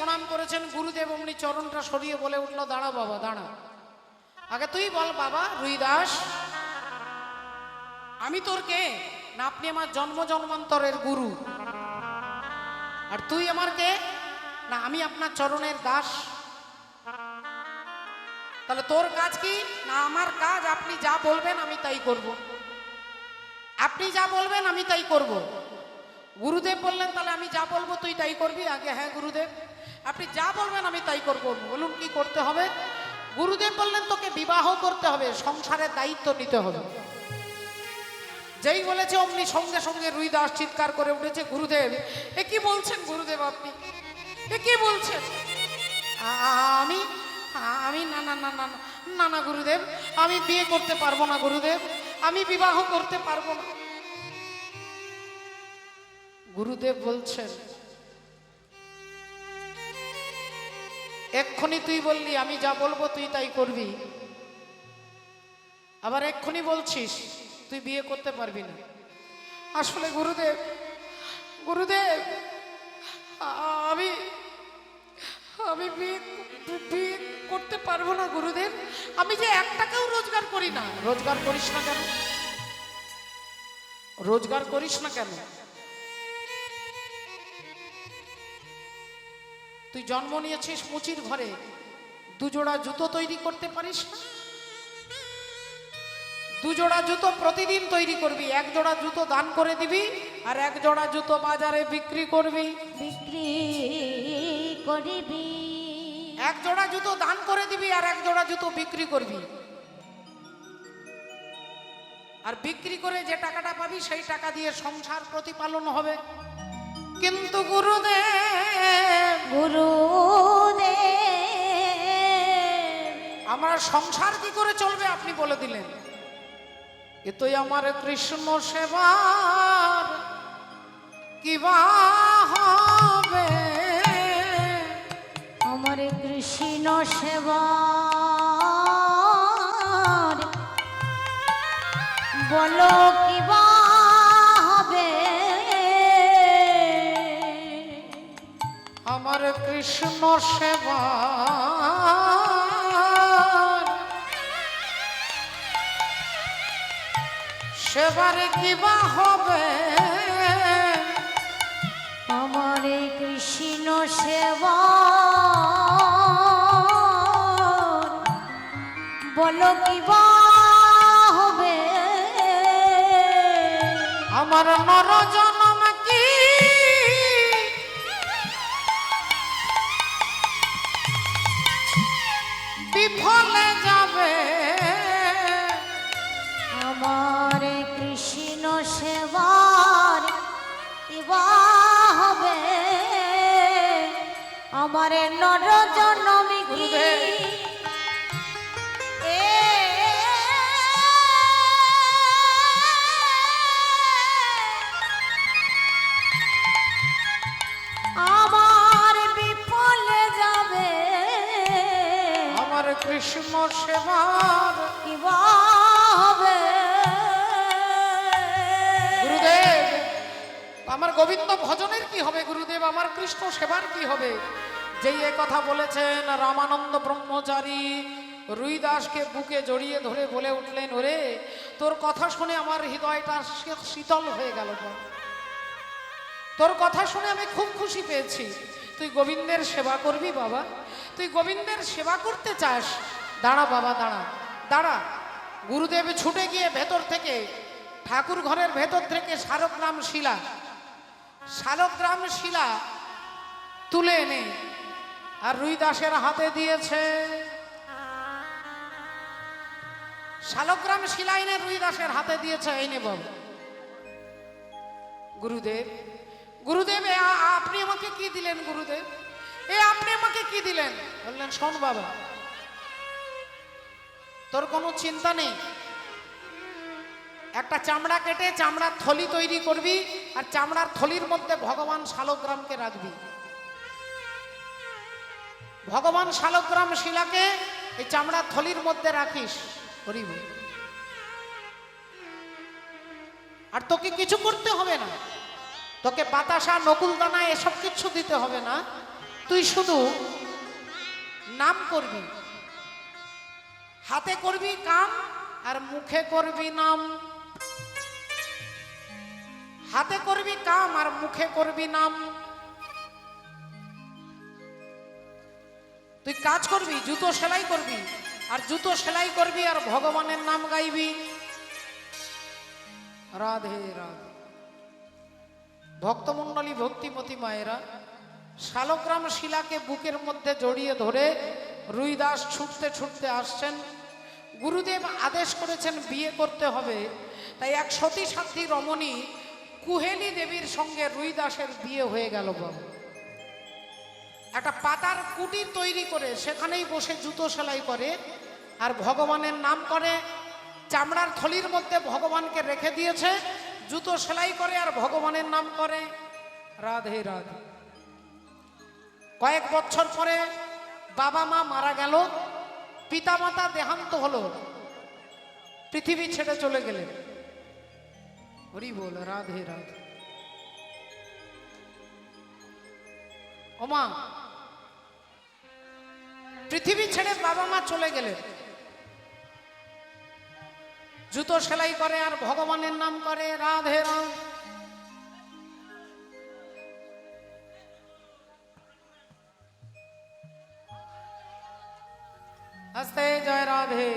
প্রণাম করেছেন গুরুদেব অমনি চরণটা সরিয়ে বলে উঠলো, দাঁড়া বাবা দাঁড়া, আগে তুই বল বাবা রুইদাস, আমি তোর কে? না আপনি আমার জন্ম জন্মান্তরের গুরু। আর তুই আমার কে? না আমি আপনার চরণের দাস। তাহলে তোর কাজ কি? না আমার কাজ আপনি যা বলবেন আমি তাই করব। আপনি যা বলবেন আমি তাই করব। গুরুদেব বললেন তাহলে আমি যা বলবো তুই তাই করবি? আগে হ্যাঁ গুরুদেব, আপনি যা বলবেন আমি তাই করব। বলুন কি করতে হবে? গুরুদেব বললেন তোকে বিবাহ করতে হবে, সংসারের দায়িত্ব নিতে হবে। যেই বলেছে অমনি সঙ্গে সঙ্গে রুইদাস চিৎকার করে উঠেছে, গুরুদেব এ কি বলছেন গুরুদেব, আপনি এ কি বলছেন? আমি আমি না না না না না না গুরুদেব, আমি বিয়ে করতে পারবো না গুরুদেব, আমি বিবাহ করতে পারবো না। গুরুদেব বলছেন, এক্ষুনি তুই বললি আমি যা বলবো তুই তাই করবি, আবার এক্ষুনি বলছিস তুই বিয়ে করতে পারবি না। আসলে গুরুদেব, গুরুদেব আমি আমি বিয়ে করতে পারবো না গুরুদেব, আমি যে 1 টাকাও রোজগার করি না। রোজগার করিস না কেন? রোজগার করিস না কেন? তুই জন্ম নিয়েছিস মুচির ঘরে, 2 জোড়া জুতো তৈরি করতে পারিস না? 2 জোড়া জুতো প্রতিদিন তৈরি করবি, 1 জোড়া জুতো দান করে দিবি, আর 1 জোড়া জুতো বাজারে বিক্রি করবি। বিক্রি করবি। 1 জোড়া জুতো দান করে দিবি আর 1 জোড়া জুতো বিক্রি করবি। আর বিক্রি করে যে টাকাটা পাবি সেই টাকা দিয়ে সংসার প্রতিপালন হবে। কিন্তু গুরুদেব, গুরুদেব আমার সংসার কি করে চলবে আপনি বলে দিলেন। এ তো আমার কৃষ্ণ সেবার কিবা হবে, আমার কৃষ্ণ সেবা বলো কিবা হবে, আমার কৃষ্ণ সেবা সেবারে কিবা হবে, আমার কৃষ্ণ সেবা বলো কিবা হবে, আমার নর জনম কি বিফলে যাবে, আমার কৃষ্ণ সেবার কিবা হবে, আমার নর জনম কি গুরুদেব। আমার বিফলে যাবে, আমার কৃষ্ণ সেবার কিবা হবে। গুরুদেব আমার গোবিন্দ ভজনের কি হবে গুরুদেব, আমার কৃষ্ণ সেবার কি হবে? যেই এ কথা বলেছেন রামানন্দ ব্রহ্মচারী রুইদাসকে বুকে জড়িয়ে ধরে বলে উঠলেন, ওরে তোর কথা শুনে আমার হৃদয়টা শীতল হয়ে গেল, তোর কথা শুনে আমি খুব খুশি পেয়েছি। তুই গোবিন্দের সেবা করবি বাবা, তুই গোবিন্দের সেবা করতে চাস, দাঁড়া বাবা দাঁড়া দাঁড়া। গুরুদেব ছুটে গিয়ে ভেতর থেকে, ঠাকুর ঘরের ভেতর থেকে শালগ্রাম শিলা তুলে এনে আর রুইদাসের হাতে দিয়েছে। শালগ্রাম শিলা এনে রুইদাসের হাতে দিয়েছে, এই নে বাবু। গুরুদেব, গুরুদেব আপনি আমাকে কি দিলেন গুরুদেব, আপনি আমাকে কি দিলেন? বললেন, শোন বাবা, তোর কোনো চিন্তা নেই, একটা চামড়া কেটে চামড়ার থলি তৈরি করবি, আর চামড়ার থলির মধ্যে ভগবান শালগ্রামকে রাখবি। ভগবান শালগ্রাম শিলাকে এই চামড়ার থলির মধ্যে রাখিস, করিব। আর তোকে কিছু করতে হবে না, তোকে বাতাসা নকুলদানা এসব কিছু দিতে হবে না। তুই শুধু নাম করবি, হাতে করবি কাম আর মুখে করবি নাম। হাতে করবি কাম আর মুখে করবি নাম। তুই কাজ করবি, জুতো সেলাই করবি, আর জুতো সেলাই করবি আর ভগবানের নাম গাইবি। রাধে রাধে। ভক্তমণ্ডলী, ভক্তিমতী মায়েরা, শালগ্রাম শিলাকে বুকের মধ্যে জড়িয়ে ধরে রুইদাস ছুটতে ছুটতে আসছেন। গুরুদেব আদেশ করেছেন বিয়ে করতে হবে, তাই এক সতী সাধ্বী রমণী কুহেলি দেবীর সঙ্গে রুইদাসের বিয়ে হয়ে গেল। বাবু একটা পাতার কুটির তৈরি করে সেখানেই বসে জুতো সেলাই করে আর ভগবানের নাম করে। চামড়ার থলির মধ্যে ভগবানকে রেখে দিয়েছে, জুতো সেলাই করে আর ভগবানের নাম করে। রাধে রাধে। কয়েক বছর পরে বাবা মা মারা গেল, পিতামাতা দেহান্ত হলো, পৃথিবী ছেড়ে চলে গেলেন। হরি বল। রাধে রাধে। ওমা, পৃথিবী ছেড়ে বাবা মা চলে গেলেন, জুতো সেলাই করে আর ভগবানের নাম করে। রাধে রাধে। হস্তে জয় রাধে।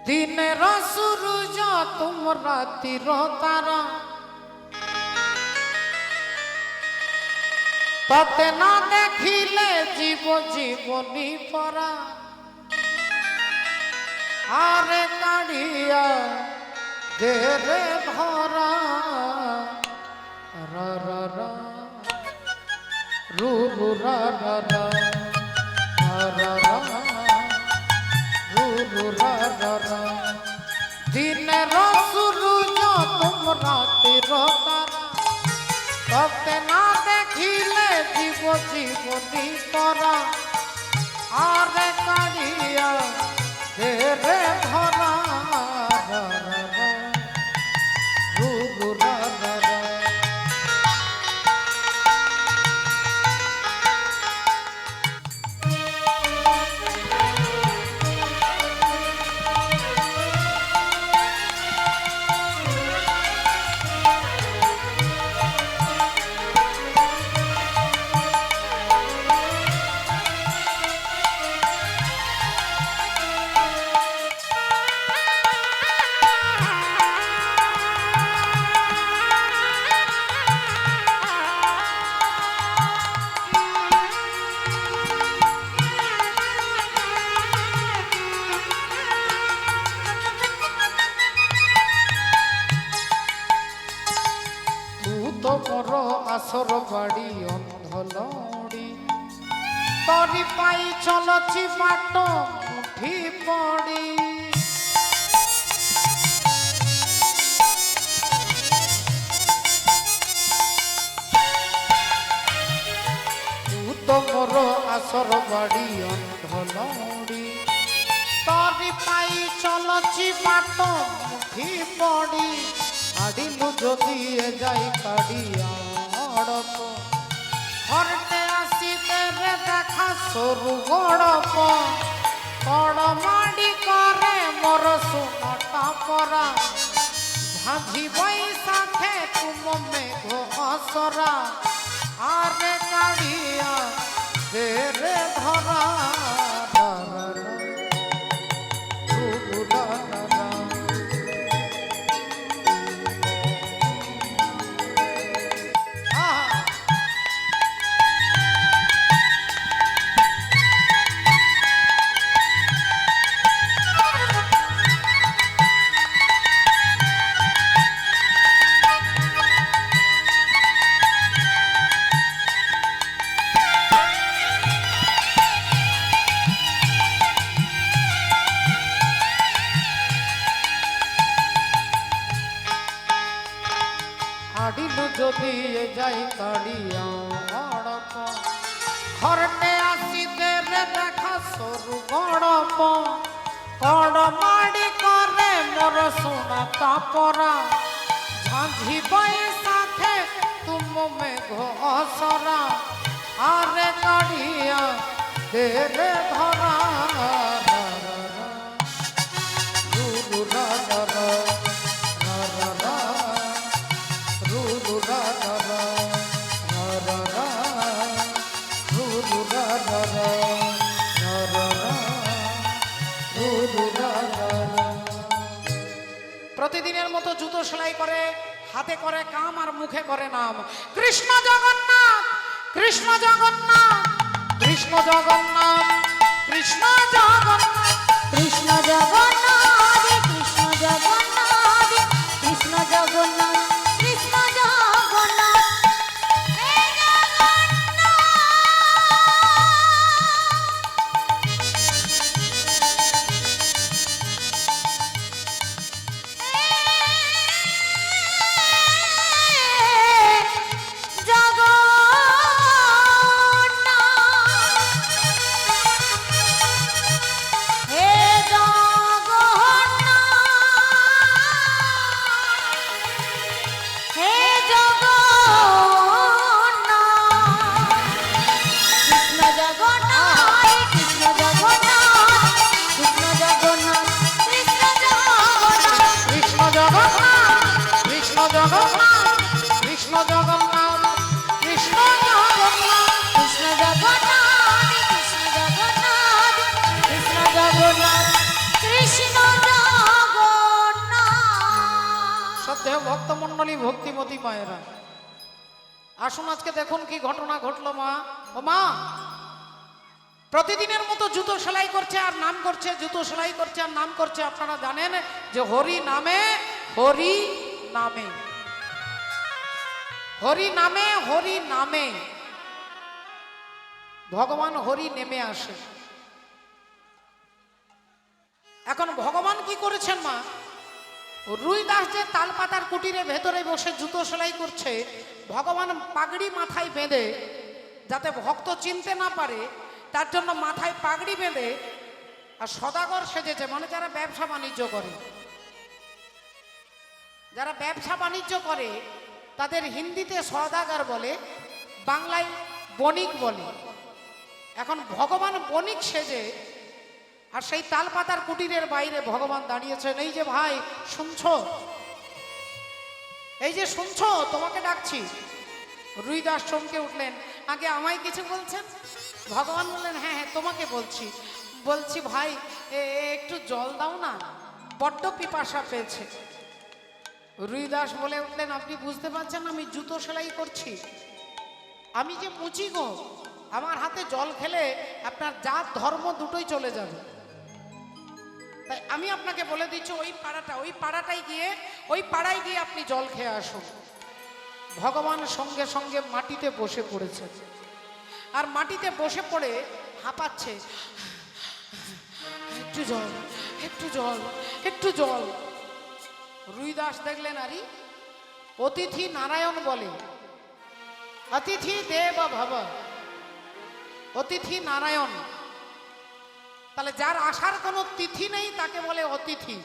দিনের সূরজ তুম রাতির তারা, ততে না দেখিলে জীব জীবনী পরা। আরে কাড়িয়া দে রে ধরা, রা রা রা রু রু রা রা রা, রা রা রু রু রা রা রা। দিনের সূরজ তুম রাতির তারা, ততে না দেখিলে জীব জীবনী করা। আরে কাড়িয়া দে রে ধরা, রা রা রা রু রু রা রা রা। তোমর আসর বাড়ি অন্ধলড়ি, তরি পাই চলছি বাট মুঠি পড়ি। তোমর আসর বাড়ি অন্ধলড়ি, তরি পাই চলছি বাট মুঠি পড়ি। আড়িলু যদি যাই কাড়িয়া অড়প, ঘরতে আসিতে রে দেখা সরু গড়প। কড় মাড়ি করে মোর সুনটা পরা, ঝাঁঝি বৈশাখে তুম মেঘ অসরা। আরে কাড়িয়া দে রে ধরা, রা রা রা রু রু রা রা রা। আড়িলু যদি যাই কাড়িয়া অড়প, ঘরতে আসিতে রে দেখা সরু গড়প। কড় মাড়ি করে মোর সোনা কাপরা, माझी बैसाखे तुम में घोसरा आरे काढ़िया दे रे धरा रू रा रा रा रा रा रू रा रा रा रा रा रू रा रा रा रा रा रू रा रा रा। প্রতিদিনের মতো জুতো সেলাই করে, হাতে করে কাম আর মুখে করে নাম। কৃষ্ণ জগন্নাথ কৃষ্ণ জগন্নাথ কৃষ্ণ জগন্নাথ কৃষ্ণ জগন্নাথ কৃষ্ণ জগন্নাথ কৃষ্ণ জগন্নাথ কৃষ্ণ জগন্নাথ কৃষ্ণ জগন্নাথ হে ভক্তমণ্ডলী ভক্তিমতী মায়েরা, আসুন আজকে দেখুন কি ঘটনা ঘটলো। মা ও মা প্রতিদিনের মতো জুতো সেলাই করছে আর নাম করছে, জুতো সেলাই করছে আর নাম করছে। আপনারা জানেন যে হরি নামে হরি নামে হরি নামে হরি নামে ভগবান হরি নেমে আসে। এখন ভগবান কি করেছেন মা? রুইদাস যে তালপাতার কুটিরে ভেতরে বসে জুতো সেলাই করছে, ভগবান পাগড়ি মাথায় বেঁধে, যাতে ভক্ত চিনতে না পারে তার জন্য মাথায় পাগড়ি বেঁধে আর সদাগর সেজেছে। মানে যারা ব্যবসা বাণিজ্য করে, যারা ব্যবসা বাণিজ্য করে তাদের হিন্দিতে সদাগর বলে, বাংলায় বণিক বলে। এখন ভগবান বণিক সেজে আর সেই তালপাতার কুটিরের বাইরে ভগবান দাঁড়িয়েছেন। এই যে ভাই শুনছো, এই যে শুনছো, তোমাকে ডাকছি। রুইদাস চমকে উঠলেন, আগে আমায় কিছু বলছেন? ভগবান বললেন, হ্যাঁ হ্যাঁ তোমাকে বলছি। বলছি ভাই একটু জল দাও না, বড্ড পিপাসা পেয়েছে। রুইদাস বলে উঠলেন, আপনি বুঝতে পারছেন আমি জুতো সেলাই করছি, আমি যে মুচি গো, আমার হাতে জল খেলে আপনার জাত ধর্ম দুটোই চলে যাবে। তাই আমি আপনাকে বলে দিচ্ছি ওই পাড়াটায় গিয়ে আপনি জল খেয়ে আসুন। ভগবান সঙ্গে সঙ্গে মাটিতে বসে পড়েছে আর মাটিতে বসে পড়ে হাঁপাচ্ছে, একটু জল একটু জল একটু জল। রুইদাস দেখলেন, আরে অতিথি নারায়ণ বলে, অতিথি দেব ভব, অতিথি নারায়ণ। তাহলে যার আসার কোনো তিথি নেই তাকে বলে অতিথি।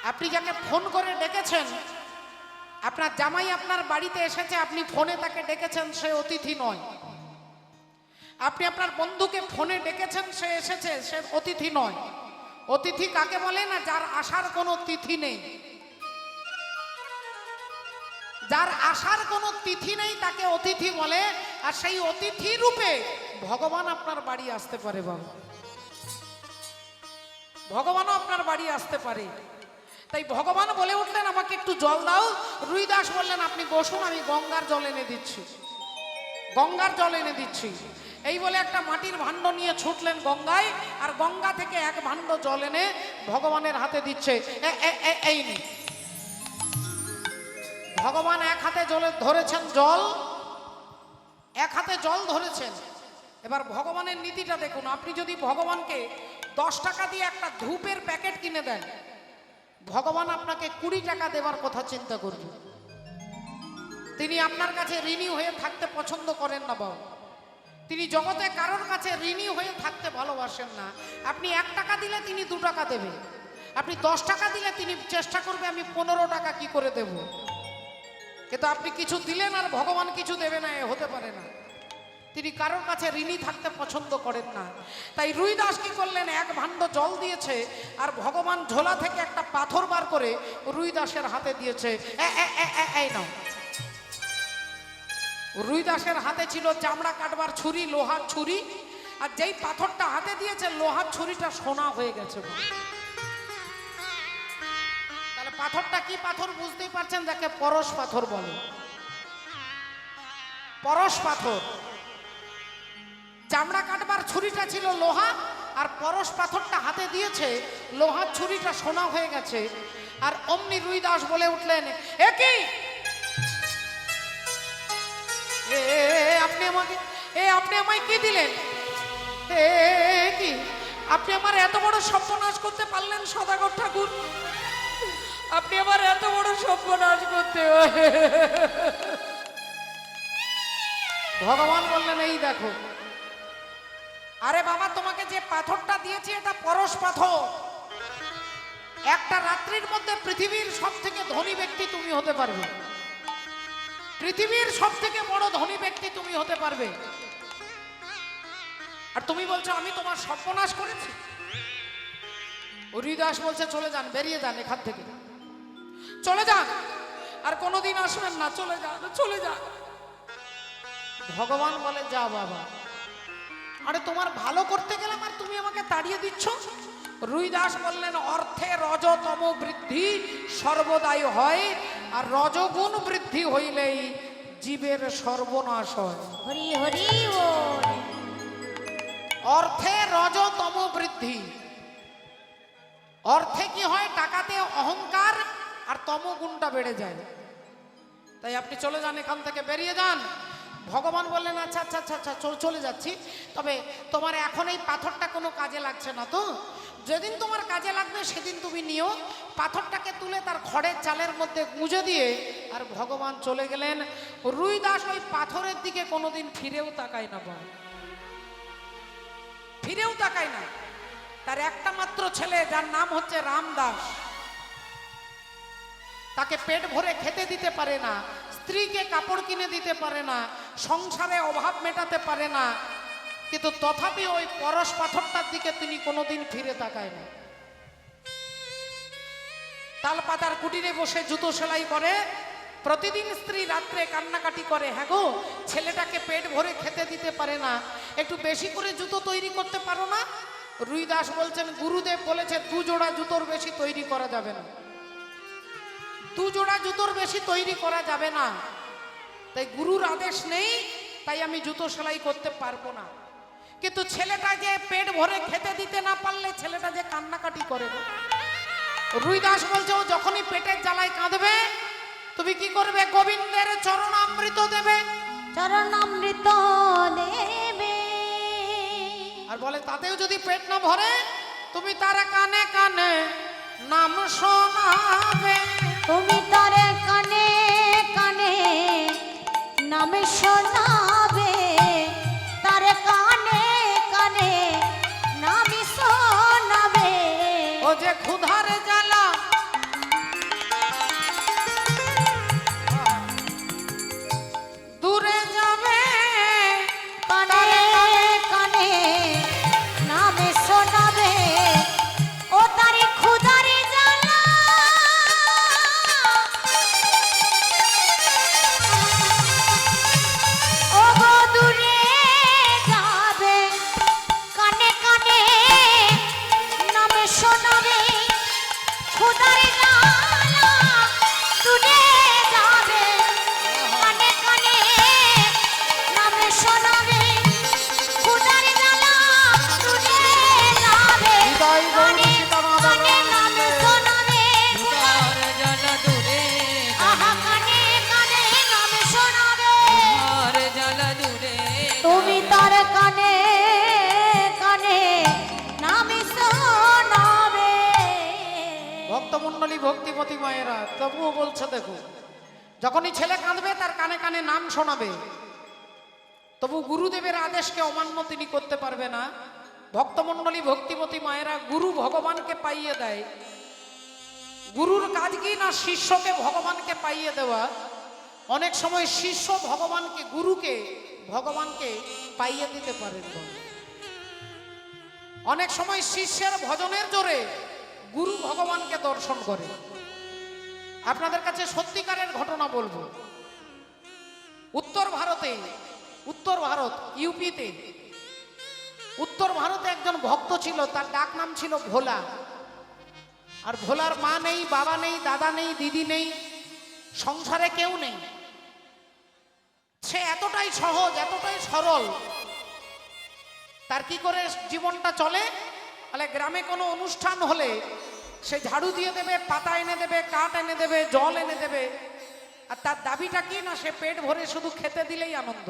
আপনি যাকে ফোন করে ডেকেছেন, আপনার জামাই আপনার বাড়িতে এসেছে, আপনি ফোনে তাকে ডেকেছেন, সে অতিথি নয়। আপনি আপনার বন্ধুকে ফোনে ডেকেছেন, সে এসেছে, সে অতিথি নয়। অতিথি কাকে বলে না? যার আসার কোনো তিথি নেই। যার আসার কোনো তিথি নেই তাকে অতিথি বলে। আর সেই অতিথি রূপে ভগবান আপনার বাড়ি আসতে পারে। বাবা, ভগবানও আপনার বাড়ি আসতে পারে। তাই ভগবান বলে উঠলেন, আমাকে একটু জল দাও। রুইদাস বললেন, আপনি বসুন, আমি গঙ্গার জল এনে দিচ্ছি, গঙ্গার জল এনে দিচ্ছি। এই বলে একটা মাটির ভাণ্ড নিয়ে ছুটলেন গঙ্গায়, আর গঙ্গা থেকে এক ভাণ্ড জল এনে ভগবানের হাতে দিচ্ছে। এই নি। ভগবান এক হাতে ধরেছেন জল, এক হাতে জল ধরেছেন। এবার ভগবানের নীতিটা দেখুন। আপনি যদি ভগবানকে 10 টাকা দিয়ে একটা ধূপের প্যাকেট কিনে দেন, ভগবান আপনাকে 20 টাকা দেবার কথা চিন্তা করবে। তিনি আপনার কাছে ঋণী হয়ে থাকতে পছন্দ করেন না বাবা। তিনি জগতে কারোর কাছে ঋণী হয়ে থাকতে ভালোবাসেন না। আপনি 1 টাকা দিলে তিনি 2 টাকা দেবে, আপনি 10 টাকা দিলে তিনি চেষ্টা করবে আমি 15 টাকা কি করে দেব, কিন্তু আপনি কিছু দিলেন আর ভগবান কিছু দেবে না, এ হতে পারে না। তিনি কারোর কাছে ঋণী থাকতে পছন্দ করেন না। তাই রুই দাস কি করলেন, এক ভাণ্ড জল দিয়েছে আর ভগবান ঝোলা থেকে একটা পাথর বার করে রুই দাসের হাতে দিয়েছে। এই নাও। রুই দাসের হাতে ছিল চামড়া কাটবার ছুরি, লোহার ছুরি, আর যেই পাথরটা হাতে দিয়েছে লোহার ছুরিটা সোনা হয়ে গেছে। তাহলে পাথরটা কি পাথর বুঝতেই পারছেন, যাকে পরশ পাথর বলে। পরশ পাথর। চামড়া কাটবার ছুরিটা ছিল লোহা, আর পরশ পাথরটা হাতে দিয়েছে, লোহার ছুরিটা সোনা হয়ে গেছে। আর অমনি রুই দাস বলে উঠলেন, এ কি আপনি আমায় কি দিলেন? কি আপনি আমার এত বড় সর্বনাশ করতে পারলেন সদাগর ঠাকুর? আপনি আমার এত বড় সর্বনাশ করতে। ভগবান বললেন, এই দেখো, আরে বাবা তোমাকে যে পাথরটা দিয়েছি এটা পরশ পাথর। একটা রাত্রির মধ্যে পৃথিবীর সব থেকে ধনী ব্যক্তি তুমি হতে পারবে, পৃথিবীর সব থেকে বড় ধনী ব্যক্তি তুমি হতে পারবে। আর তুমি বলছো আমি তোমার সর্বনাশ করেছি। হরিদাস বলছে চলে যান, বেরিয়ে যান এখান থেকে, চলে যান, আর কোনোদিন আসবেন না, চলে যান, চলে যান। ভগবান বলে, যা বাবা, আরে তোমার ভালো করতে গেলাম আর তুমি আমাকে তাড়িয়ে দিচ্ছ। রুই দাস বললেন, অর্থে রজতম বৃদ্ধি সর্বদাই হয়, আর রজগুণ বৃদ্ধি হইলেই জীবের সর্বনাশ হয়। হরি হরি বল। অর্থে রজতম বৃদ্ধি। অর্থে কি হয়, টাকাতে অহংকার আর তমগুণটা বেড়ে যায়। তাই আপনি চলে যান, এখান থেকে বেরিয়ে যান। ভগবান বললেন, আচ্ছা আচ্ছা আচ্ছা আচ্ছা চলে যাচ্ছি, তবে তোমার এখন এই পাথরটা কোনো কাজে লাগছে না তো, যেদিন তোমার কাজে লাগবে সেদিন তুমি নিও। পাথরটাকে তুলে তার খড়ের চালের মধ্যে গুঁজে দিয়ে আর ভগবান চলে গেলেন। রুই দাস ওই পাথরের দিকে কোনোদিন ফিরেও তাকায় না, বাবা, ফিরেও তাকায় না। তার একটা মাত্র ছেলে, যার নাম হচ্ছে রামদাস, তাকে পেট ভরে খেতে দিতে পারে না, স্ত্রীকে কাপড় কিনে দিতে পারে না, সংসারে অভাব মেটাতে পারে না, কিন্তু তথাপি ওই পরশ পাথরটার দিকে তিনি কোনোদিন ফিরে তাকায় না। তালপাতার কুটিরে বসে জুতো সেলাই করে, প্রতিদিন স্ত্রী রাত্রে কান্নাকাটি করে, হ্যাঁ গো ছেলেটাকে পেট ভরে খেতে দিতে পারে না, একটু বেশি করে জুতো তৈরি করতে পারো না? রুই দাস বলছেন, গুরুদেব বলেছে 2 জোড়া জুতোর বেশি তৈরি করা যাবে না, 2 জোড়া জুতোর বেশি তৈরি করা যাবে না। তাই গুরুর আদেশ নেই, তাই আমি জুতো সেলাই করতে পারবো না। কিন্তু ছেলেটা যে পেট ভরে খেতে দিতে না পারলে ছেলেটা যে কান্নাকাটি করে। রুই দাস বলছে, ও যখনই পেটের জ্বালায় কাঁদবে তুমি কি করবে? গোবিন্দের চরণামৃত দেবে। চরণামৃত দেবে। আর বলে তাতেও যদি পেট না ভরে তুমি তার কানে কানে নাম শোনাবে। তুমি তার কানে কানে নাম শোনাবে, তার কানে কানে নাম শোনাবে। ও যে ক্ষুধার জ্বালা দূরে যাবে, কানে কানে নাম শোনাবে। ও তার ক্ষুধার জ্বালা ও গো দূরে যাবে, কানে কানে নাম শোনাবে। ক্ষুধার জ্বালা দূরে যাবে, কানে কানে নাম শোনাবে। ক্ষুধার জ্বালা দূরে যাবে, হৃদয় গৌরী কানে সীতামাধব কানে নাম শোনাবে। ক্ষুধার জ্বালা দূরে আহা কানে কানে নাম শোনাবে। ক্ষুধার জ্বালা দূরে তুমি তার কানে কানে নাম শোনাবে। ভক্তমণ্ডলী ভক্তিপতি মায়েরা তবুও বলছে, দেখো যখনই ছেলে কাঁদবে তার কানে কানে নাম শোনাবে। তবু গুরুদেবের আদেশকে অমান্য তিনি করতে পারবে না। ভক্তমণ্ডলী ভক্তিপতি মায়েরা গুরু ভগবানকে পাইয়ে দেয়, গুরুর কাজ কি না শিষ্যকে ভগবানকে পাইয়ে দেওয়া। অনেক সময় শিষ্য ভগবানকে, গুরুকে ভগবানকে পাইয়ে দিতে পারেন না। অনেক সময় শিষ্যের ভজনের জোরে গুরু ভগবানকে দর্শন করে। আপনাদের কাছে সত্যিকারের ঘটনা বলবো। উত্তর ভারত ইউপিতে, উত্তর ভারতে একজন ভক্ত ছিল, তার ডাক নাম ছিল ভোলা। আর ভোলার মা নেই, বাবা নেই, দাদা নেই, দিদি নেই, সংসারে কেউ নেই। সে এতটাই সহজ, এতটাই সরল, তার কি করে জীবনটা চলে? তাহলে গ্রামে কোনো অনুষ্ঠান হলে সে ঝাড়ু দিয়ে দেবে, পাতা এনে দেবে, কাঠ এনে দেবে, জল এনে দেবে। আর তার দাবিটা কি না সে পেট ভরে শুধু খেতে দিলেই আনন্দ।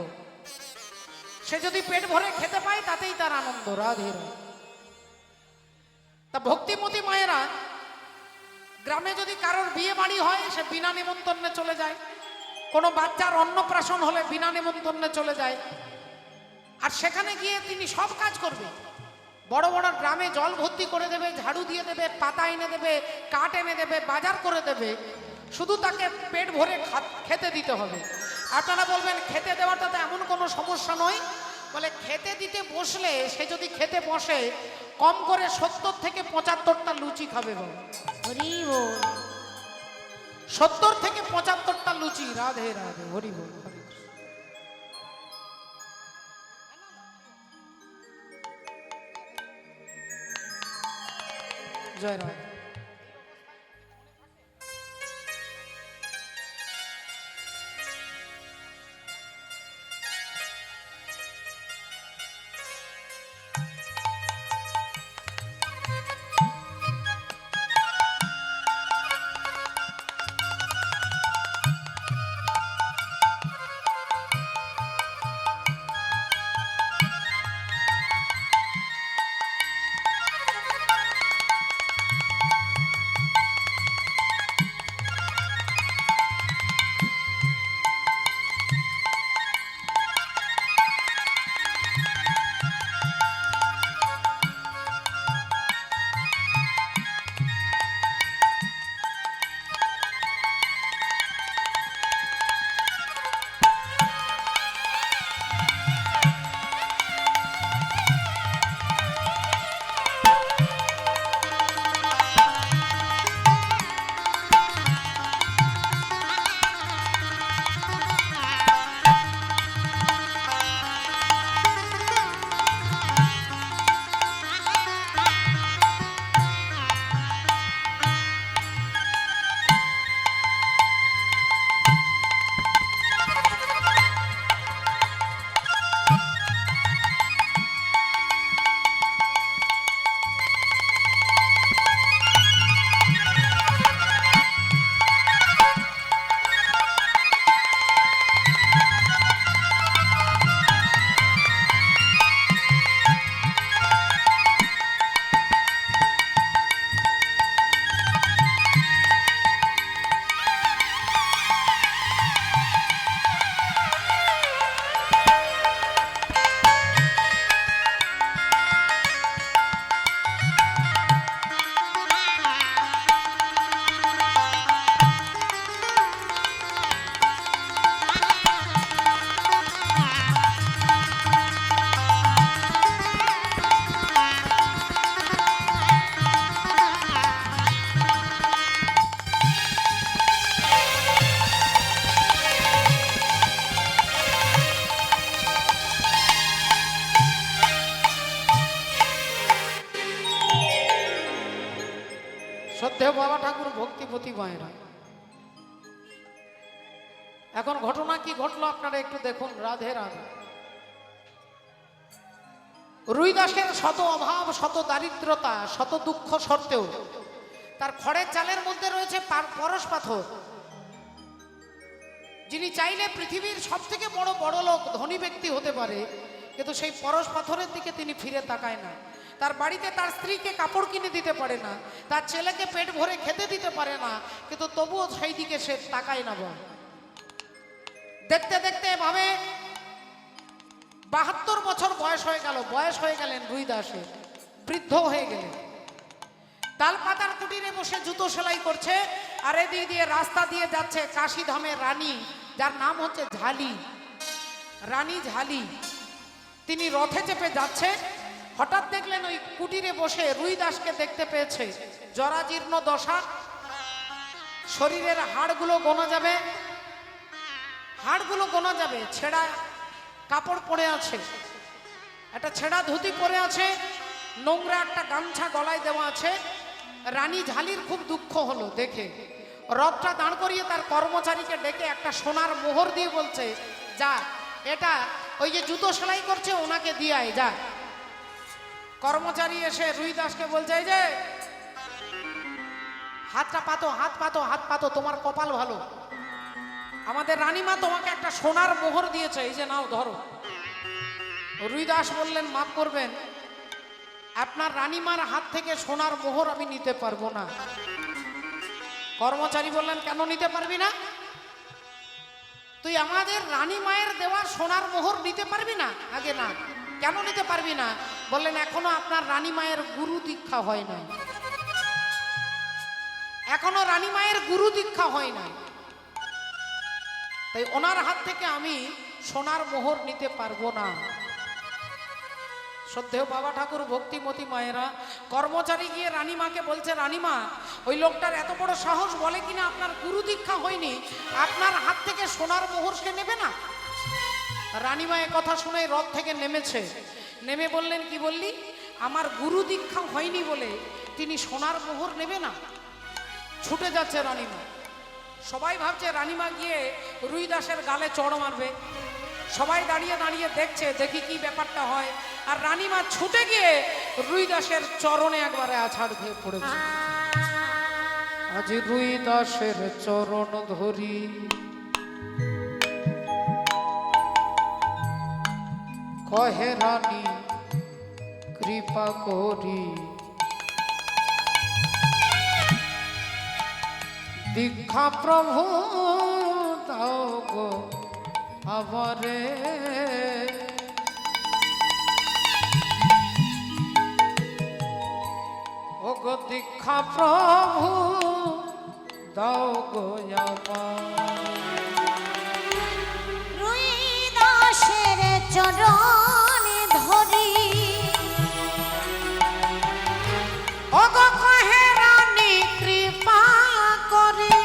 সে যদি পেট ভরে খেতে পায় তাতেই তার আনন্দ। রাধে রাধে। তা ভক্তিমতী মায়েরা, গ্রামে যদি কারোর বিয়ে বাড়ি হয় সে বিনা নিমন্ত্রণে চলে যায়। কোনো বাচ্চার অন্নপ্রাশন হলে বিনা নিমন্ত্রণে চলে যায়। আর সেখানে গিয়ে তিনি সব কাজ করবে। বড় বড় গ্রামে জল ভর্তি করে দেবে, ঝাড়ু দিয়ে দেবে, পাতা এনে দেবে, কাঠ এনে দেবে, বাজার করে দেবে। শুধু তাকে পেট ভরে খেতে দিতে হবে। আপনারা বলবেন খেতে দেওয়াটা তো এমন কোনো সমস্যা নয়। বলে খেতে দিতে বসলে সে যদি খেতে বসে কম করে 70 থেকে 75টা লুচি খাবে। বাবা হরি বল। 70 থেকে 75টা লুচি। রাধে রাধে। হরি বল। হরি বল। জয় রাধে। শ্রদ্ধেয় বাবা ঠাকুর ভক্তিপতি মায়েরা, এখন ঘটনা কি ঘটলো আপনারা একটু দেখুন। রাধে রাধে। রুইদাসের শত অভাব, শত দারিদ্রতা, শত দুঃখ সত্ত্বেও তার খড়ের চালের মধ্যে রয়েছে পরশ পাথর। যিনি চাইলে পৃথিবীর সব থেকে বড় লোক ধনী ব্যক্তি হতে পারে, কিন্তু সেই পরশ পাথরের দিকে তিনি ফিরে তাকায় না। তার বাড়িতে তার স্ত্রীকে কাপড় কিনে দিতে পারে না, তার ছেলেকে পেট ভরে খেতে দিতে পারে না, কিন্তু তবুও সেই দিকে সে তাকায় না। দেখতে দেখতে এভাবে 72 বছর বয়স হয়ে গেলেন রুইদাসের, বৃদ্ধ হয়ে গেলেন। তালপাতার কুটিরে বসে জুতো সেলাই করছে, আর এদিক দিয়ে রাস্তা দিয়ে যাচ্ছে কাশীধামের রানী, যার নাম হচ্ছে ঝালি, রানী ঝালি। তিনি রথে চেপে যাচ্ছে, হঠাৎ দেখলেন ওই কুটিরে বসে রুই দাসকে দেখতে পেয়েছে। জরাজীর্ণ দশা, শরীরের হাড়গুলো গোনা যাবে, হাড়গুলো গোনা যাবে, ছেঁড়া কাপড় পরে আছে, একটা ছেঁড়া ধুতি পরে আছে, নোংরা একটা গামছা গলায় দেওয়া আছে। রানী ঝালির খুব দুঃখ হলো দেখে, রথটা দাঁড় করিয়ে তার কর্মচারীকে ডেকে একটা সোনার মোহর দিয়ে বলছে, যা এটা ওই যে জুতো সেলাই করছে ওনাকে দিয়ে আয় যা। কর্মচারী এসে রুই দাসকে বলছে, এই যে হাতটা পাতো, হাত পাতো, হাত পাতো, তোমার কপাল ভালো, আমাদের রানীমা তোমাকে একটা সোনার মোহর দিয়েছে, এই যে নাও ধরো। রুই দাস বললেন, মাফ করবেন, আপনার রানীমার হাত থেকে সোনার মোহর আমি নিতে পারবো না। কর্মচারী বললেন, কেন নিতে পারবি না? তুই আমাদের রানী মায়ের দেওয়া সোনার মোহর নিতে পারবি না? আগে না, কেন নিতে পারবি না? বললেন, এখনো আপনার রানী মায়ের গুরু দীক্ষা হয় নাই, এখনো রানী মায়ের গুরু দীক্ষা হয় নাই, তাই ওনার হাত থেকে আমি সোনার মোহর নিতে পারবো না। শ্রদ্ধেয় বাবা ঠাকুর, ভক্তিমতী মায়েরা, কর্মচারী গিয়ে রানীমাকে বলছে, রানীমা ওই লোকটার এত বড় সাহস, বলে কিনা আপনার গুরু দীক্ষা হয়নি, আপনার হাত থেকে সোনার মোহর সে নেবে না। রানীমা এ কথা শুনে রথ থেকে নেমেছে, নেমে বললেন, কি বললি? আমার গুরু দীক্ষা হয়নি বলে তিনি সোনার মোহর নেবে না? ছুটে যাচ্ছে রানীমা। সবাই ভাবছে রানীমা গিয়ে রুই দাসের গালে চড় মারবে, সবাই দাঁড়িয়ে দাঁড়িয়ে দেখছে, দেখি কি ব্যাপারটা হয়। আর রানীমা ছুটে গিয়ে রুই দাসের চরণে একবারে আছাড় খেয়ে পড়েছে। আজ রুই দাসের চরণ ধরি, কহে রানী কৃপা করি, দীক্ষা প্রভু দাও গো আমারে। ও গো দীক্ষা প্রভু দাও গো আমারে। রুই দাসের চরণে ধরি, ও গো কহে রানী কৃপা করে,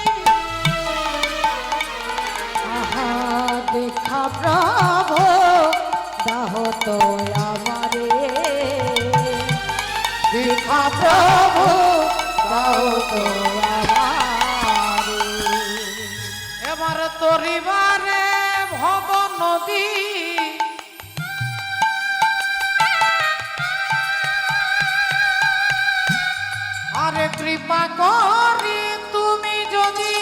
আহা দেখা প্রভু দাহ তো আমারে, দীক্ষা প্রভু দাহ তো আমারে। এবার তরিবারে ভব নদী, আরে কৃপা করি তুমি যদি,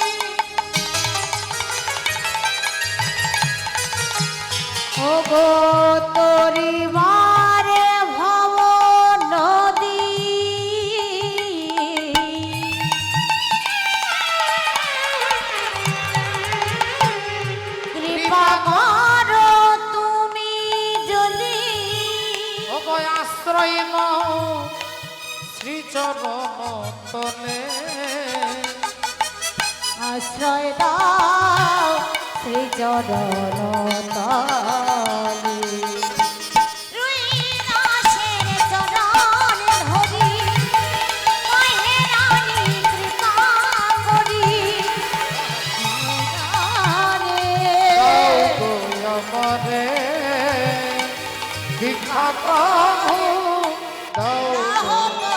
ও গো তরিবারে ভব নদী, কৃপা করো তুমি যদি, ও গো আশ্রয় নও শ্রীচরণ তলে, আশ্রয় দাও শ্রী চরণ তলে। রুই দাসের চরণ ধরি, কহে রানী কৃপা করি, দাও গো আমারে, দীক্ষা প্রভু দাও গো।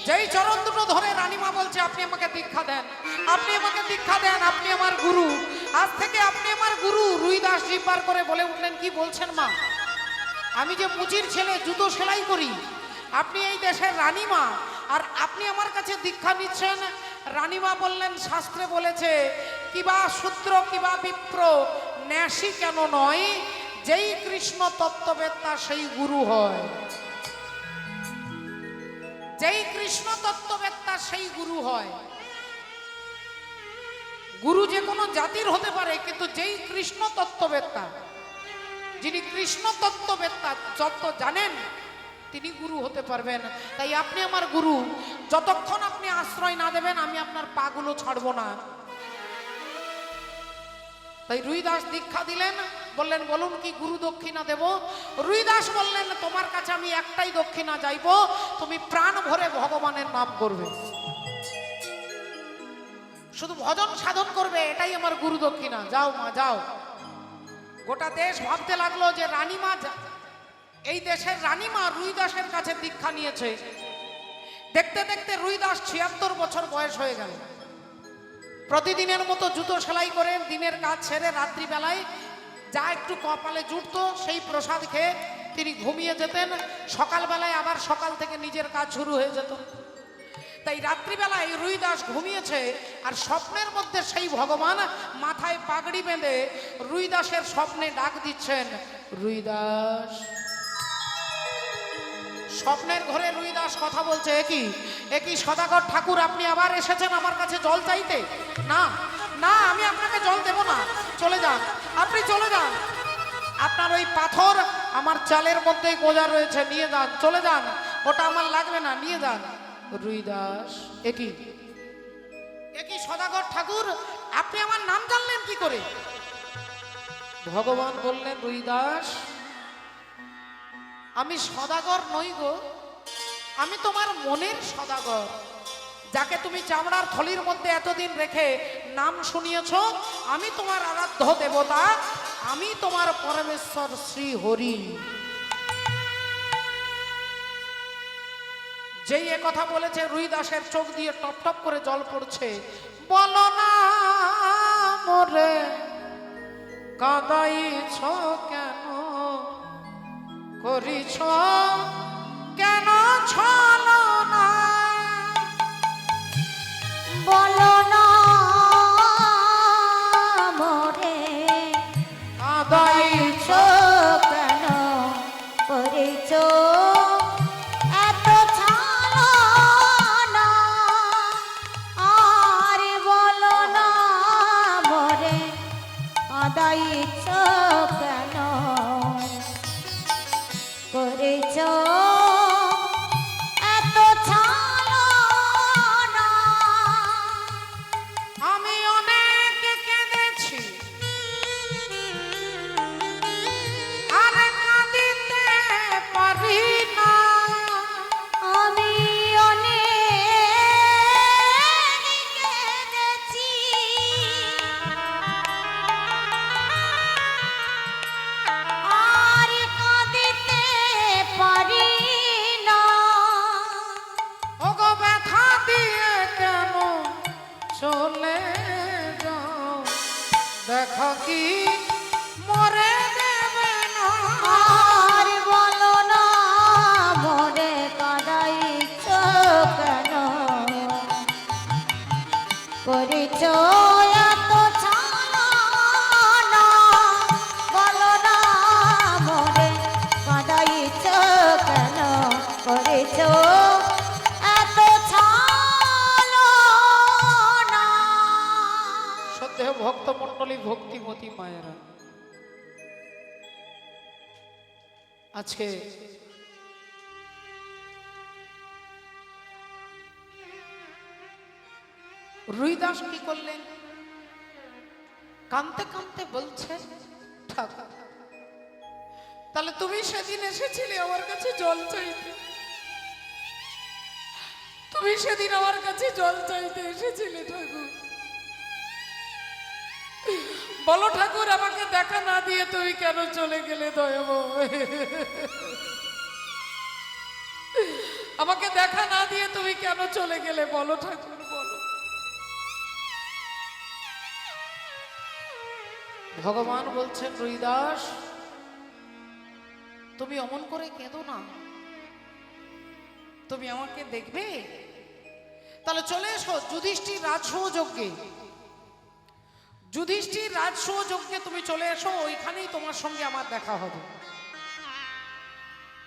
যেই চরণ দুটো ধরে রানীমা বলছে, আপনি আমাকে দীক্ষা দেন, আপনি আমাকে দীক্ষা দেন, আপনি আমার গুরু, আজ থেকে আপনি আমার গুরু। রুই দাস জিব্বার করে বলে উঠলেন, কি বলছেন মা? আমি যে মুচির ছেলে, জুতো সেলাই করি, আপনি এই দেশের রানীমা, আর আপনি আমার কাছে দীক্ষা নিচ্ছেন? রানীমা বললেন, শাস্ত্রে বলেছে, কিবা শূদ্র কিবা বিপ্র ন্যাসী কেন নয়, যেই কৃষ্ণ তত্ত্ববেত্তা সেই গুরু হয়। যেই কৃষ্ণ তত্ত্ববেত্তা সেই গুরু হয়। গুরু যে কোনো জাতির হতে পারে, কিন্তু যেই কৃষ্ণ তত্ত্ববেত্তা, যিনি কৃষ্ণ তত্ত্ববেত্তা, তত্ত্ব জানেন, তিনি গুরু হতে পারবেন। তাই আপনি আমার গুরু, যতক্ষণ আপনি আশ্রয় না দেবেন আমি আপনার পাগুলো ছাড়বো না। তাই রুইদাস দীক্ষা দিলেন, বললেন বলুন কি গুরু দক্ষিণা দেব? রুইদাস বললেন তোমার কাছে আমি একটাই দক্ষিণা চাইবো, তুমি প্রাণ ভরে ভগবানের নাম করবে, শুধু ভজন সাধন করবে, এটাই আমার গুরু দক্ষিণা। যাও মা যাও। গোটা দেশ ভাবতে লাগলো যে রানীমা, এই দেশের রানীমা রুইদাসের কাছে দীক্ষা নিয়েছে। দেখতে দেখতে রুইদাস 76 বছর বয়স হয়ে গেল। প্রতিদিনের মতো জুতো সেলাই করে দিনের কাজ ছেড়ে রাত্রিবেলায় যা একটু কপালে জুটতো সেই প্রসাদ খেয়ে তিনি ঘুমিয়ে যেতেন। সকালবেলায় আবার সকাল থেকে নিজের কাজ শুরু হয়ে যেত। তাই রাত্রিবেলায় রুইদাস ঘুমিয়েছে, আর স্বপ্নের মধ্যে সেই ভগবান মাথায় পাগড়ি বেঁধে রুইদাসের স্বপ্নে ডাক দিচ্ছেন, রুইদাস। স্বপ্নের ঘরে রুইদাস কথা বলছে, একই সদাগর ঠাকুর, আপনি আবার এসেছেন আমার কাছে জল চাইতে? না না, আমি আপনাকে জল দেব না, চলে যান, আপনি চলে যান। আপনার ওই পাথর আমার চালের মধ্যেই গোজা রয়েছে, নিয়ে যান, চলে যান, ওটা আমার লাগবে না, নিয়ে যান। রুইদাস, একই সদাগর ঠাকুর, আপনি আমার নাম জানলেন কি করে? ভগবান বললেন, রুইদাস আমি সদাগর নই গো, আমি তোমার মনের সদাগর, যাকে তুমি চামড়ার থলির মধ্যে এতদিন রেখে নাম শুনিয়েছ। আমি তোমার আরাধ্য দেবতা, আমি তোমার পরমেশ্বর শ্রী হরি। যেই এ কথা বলেছে রুইদাসের চোখ দিয়ে টপ টপ করে জল পড়ছে। বলো না মোরে কাঁদাইছ কেন, করিছ কেন ছলনা? বলো না মোরে কাঁদাইছ কেন, করেছ এত ছলনা? আর বলো না মোরে কাঁদাইছ কেন, করেছ এত ছলনা? আমি অনেক কেঁদেছি আর কাঁদিতে পারি না। আমি অনেক কেঁদেছি আর কাঁদিতে পারি না। ওগো ব্যথা দিয়ে কেন চলে যাও, দেখো কি মরে দেবে না। আর বলো না মনে কাঁদাইছ কেন, করেছ এত ছলনা? বলো না মনে কাঁদাইছ কেন, করেছ এত ছলনা? সত্যি ভক্ত মন্ডলী, ভক্তিমতী মায়েরা, আজকে রুইদাস কি করলেন? কাঁদতে কাঁদতে বলছে, ঠাকুর তাহলে তুমি সেদিন এসেছিলে আমার কাছে জল চাইতে, তুমি সেদিন আমার কাছে জল চাইতে এসেছিলে ঠাকুর। বলো ঠাকুর, আমাকে দেখা না দিয়ে তুমি কেন চলে গেলে দয়াময়? আমাকে দেখা না দিয়ে তুমি কেন চলে গেলে? বলো ঠাকুর, বলো। ভগবান বলছেন, রুইদাস তুমি অমন করে কেঁদো না, তুমি আমাকে দেখবে? তাহলে চলে এসো যুধিষ্ঠির রাজসূয়যজ্ঞে। যুধিষ্ঠির রাজসূয়যজ্ঞে তুমি চলে এসো, ওইখানেই তোমার সঙ্গে আমার দেখা হবে।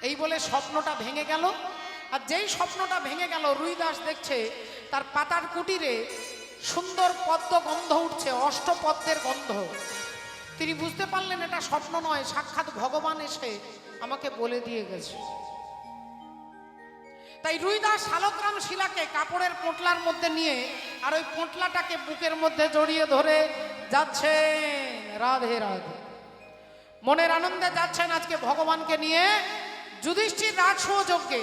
এই বলে স্বপ্নটা ভেঙে গেল। আর যেই স্বপ্নটা ভেঙে গেল, রুইদাস দেখছে তার পাতার কুটিরে সুন্দর পদ্ম গন্ধ উঠছে, অষ্টপদ্মের গন্ধ। তিনি বুঝতে পারলেন এটা স্বপ্ন নয়, সাক্ষাৎ ভগবান এসে আমাকে বলে দিয়ে গেছে। তাই রুইদাস শালগ্রাম শিলাকে কাপড়ের পোঁটলার মধ্যে নিয়ে আর ওই পোঁটলাটাকে বুকের মধ্যে জড়িয়ে ধরে যাচ্ছে। রাধে রাধে। মনের আনন্দে যাচ্ছেন আজকে ভগবানকে নিয়ে যুধিষ্ঠির রাজসুযোগ্যে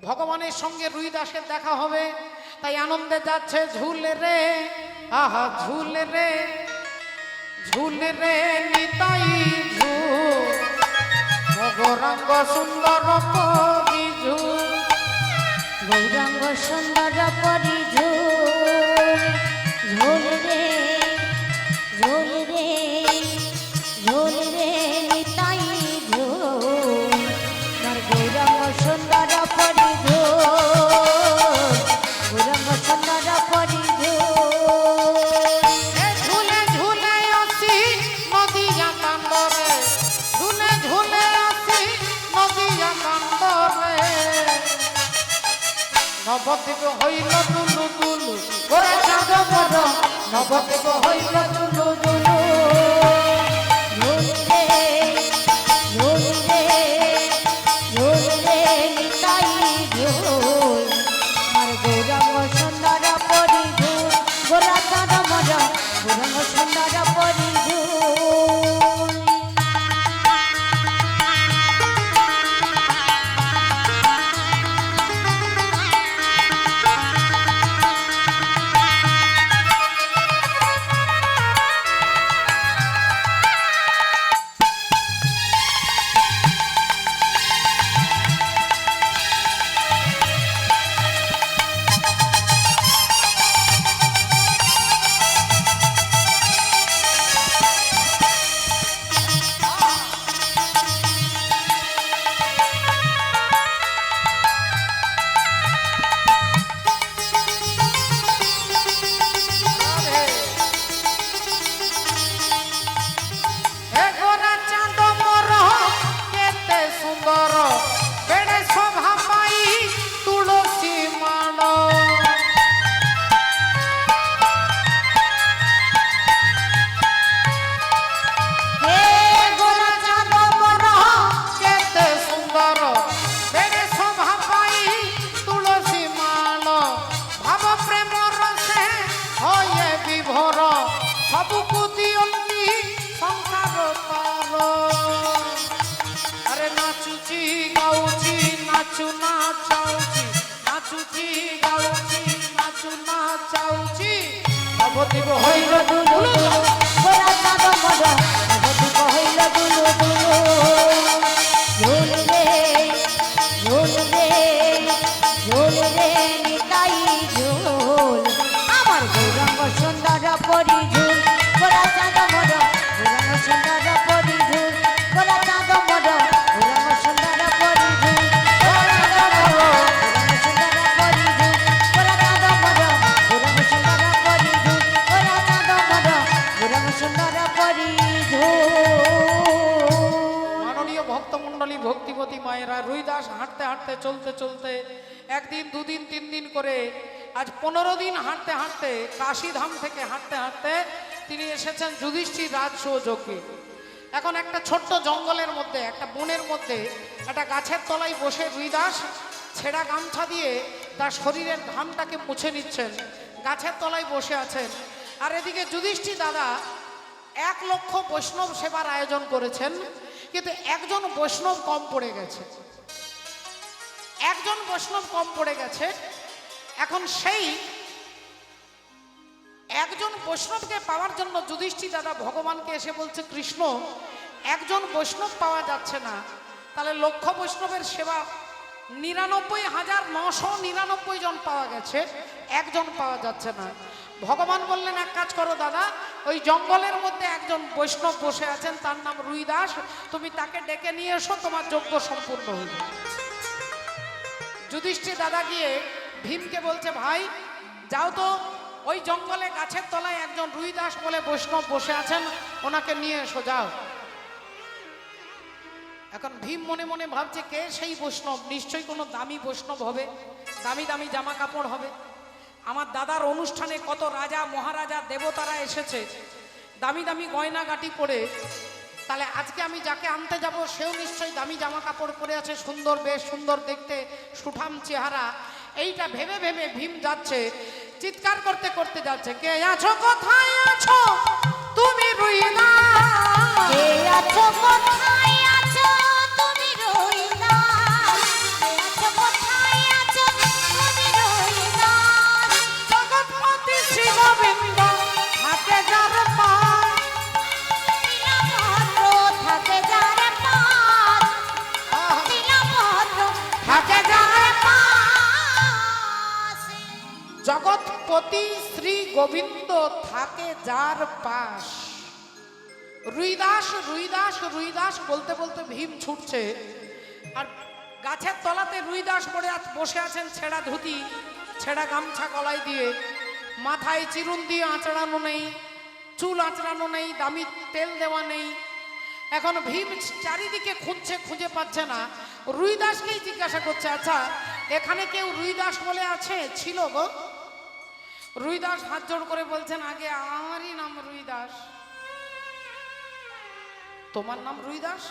ভগবানের সঙ্গে রুইদাসের দেখা হবে। তাই আনন্দে যাচ্ছে ঝুলে রে, আহা ঝুলে রে, ঝুলে রে নিতাই ঝুল, গৌরাঙ্গ সুন্দর পরিঝুল, গৌরাঙ্গ সুন্দর পরিঝুল, ঝুল রে ঝুল রে ঝুল রে নিতাই ঝুল, তার গৌরাঙ্গ সুন্দর পরিঝুল, গৌরাঙ্গ সুন্দর পরিঝুল। এ ঝুলে ঝুলে আসি নদিয়া কান্দরে, ঝুলে ঝুলে আসি নদিয়া কান্দরে, নবদ্বীপ হইল দুলু দুলু, ওরে চাঁদ বড় নবদ্বীপ হইল দুলু দুলু। ঝুল রে ঝুল রে ঝুল রে নিতাই ঝুল, আমার গৌরাঙ্গ সুন্দর পরিঝুল, গোরা চাঁদ মর গৌরাঙ্গ সুন্দর পরিঝুল। হে গোরা চাঁদ মোর কেতে সুন্দর, বেড়ে শোভা পাই তুলসী মাণ। হে গোরা চাঁদ মর কেতে সুন্দর, বেড়ে শোভা পাই তুলসী মাণ। ভাব প্রেম রসে হয়ে বিভোর, সবুকু দিয়ন্তি সংসার পার। আরে নাচুচি গাউচি নাচু নাচাউচি, নাচুচি গাউচি নাচু নাচাউচি, নবদ্বীপ হইল দুলু দুলু। গোরা চাঁদ মর নবদ্বীপ হইল দুলু দুলু, ঝুল রে ঝুল রে ঝুল রে নিতাই ঝুল, আমার গৌরাঙ্গ সুন্দর পরিঝুল, গোরা চাঁদ মর গৌরাঙ্গ সুন্দর পরিঝুল, গোরা চাঁদ মর গৌরাঙ্গ সুন্দর পরিঝুল, গোরা চাঁদ মর গৌরাঙ্গ সুন্দর পরিঝুল, গোরা চাঁদ মর গৌরাঙ্গ সুন্দর পরিঝুল, গোরা চাঁদ মর গৌরাঙ্গ সুন্দর পরিঝুল। মাননীয় ভক্তমণ্ডলী ভক্তিবতী মায়েরা, রুইদাস হাঁটতে হাঁটতে চলতে চলতে একদিন দুদিন তিন দিন করে আজ 15 দিন হাঁটতে হাঁটতে কাশীধাম থেকে হাঁটতে হাঁটতে তিনি এসেছেন যুধিষ্ঠির রাজসুযোগ্যে। এখন একটা ছোট্ট জঙ্গলের মধ্যে একটা বনের মধ্যে একটা গাছের তলায় বসে রুইদাস ছেঁড়া গামছা দিয়ে তার শরীরের ঘামটাকে মুছে নিচ্ছেন, গাছের তলায় বসে আছেন। আর এদিকে যুধিষ্ঠির দাদা 1 লক্ষ বৈষ্ণব সেবার আয়োজন করেছেন, কিন্তু একজন বৈষ্ণব কম পড়ে গেছে, একজন বৈষ্ণব কম পড়ে গেছে। এখন সেই একজন বৈষ্ণবকে পাওয়ার জন্য যুধিষ্ঠির দাদা ভগবানকে এসে বলছে, কৃষ্ণ একজন বৈষ্ণব পাওয়া যাচ্ছে না, তাহলে লক্ষ বৈষ্ণবের সেবা 99,999 জন পাওয়া গেছে, একজন পাওয়া যাচ্ছে না। ভগবান বললেন, এক কাজ করো দাদা, ওই জঙ্গলের মধ্যে একজন বৈষ্ণব বসে আছেন, তার নাম রুইদাস, তুমি তাকে ডেকে নিয়ে এসো, তোমার যজ্ঞ সম্পূর্ণ হইল। যুধিষ্ঠির দাদা গিয়ে ভীমকে বলছে, ভাই যাও তো, ওই জঙ্গলে গাছের তলায় একজন রুইদাস বলে বৈষ্ণব বসে আছেন, ওনাকে নিয়ে এসো, যাও। এখন ভীম মনে মনে ভাবছে, কে সেই বৈষ্ণব? নিশ্চয়ই কোনো দামি বৈষ্ণব হবে, দামি দামি জামা কাপড় হবে। আমার দাদার অনুষ্ঠানে কত রাজা মহারাজা দেবতারা এসেছে, দামি দামি গয়নাগাটি পরে তাহলে আজকে আমি যাকে আনতে যাব সেও নিশ্চয়ই দামি জামা কাপড় পরে আছে, সুন্দর, বেশ সুন্দর দেখতে, সুঠাম চেহারা। এইটা ভেবে ভেবে ভীম যাচ্ছে, চিৎকার করতে করতে যাচ্ছে, কে আছো, কোথায় আছো তুমি রুইদাস? কে আছো, কোথায় আছো তুমি রইদাস? কে আছো, কোথায় আছো তুমি রইদাস? জগৎপতি শ্রী গোবিন্দ হাতে যার পাশ, নীলভদ্র থাকে যার পাশ, নীলভদ্র থাকে যার পাশ। জগৎপতি শ্রী গোবিন্দ থাকে যার পাশ। রুইদাস রুইদাস রুইদাস বলতে বলতে ভীম ছুটছে, আর গাছের তলাতে রুইদাস বসে আছেন, ছেঁড়া ধুতি, ছেঁড়া গামছা গলায় দিয়ে, মাথায় চিরুন দিয়ে আঁচড়ানো নেই, চুল আঁচড়ানো নেই, দামি তেল দেওয়া নেই। এখন ভীম চারিদিকে খুঁজছে, খুঁজে পাচ্ছে না। রুইদাসকেই জিজ্ঞাসা করছে, আচ্ছা এখানে কেউ রুইদাস বলে আছে, ছিল গো? রুইদাস হাত জোড় করে বলছেন, আগে আমারই নাম রুইদাস। তোমার নাম রুইদাস?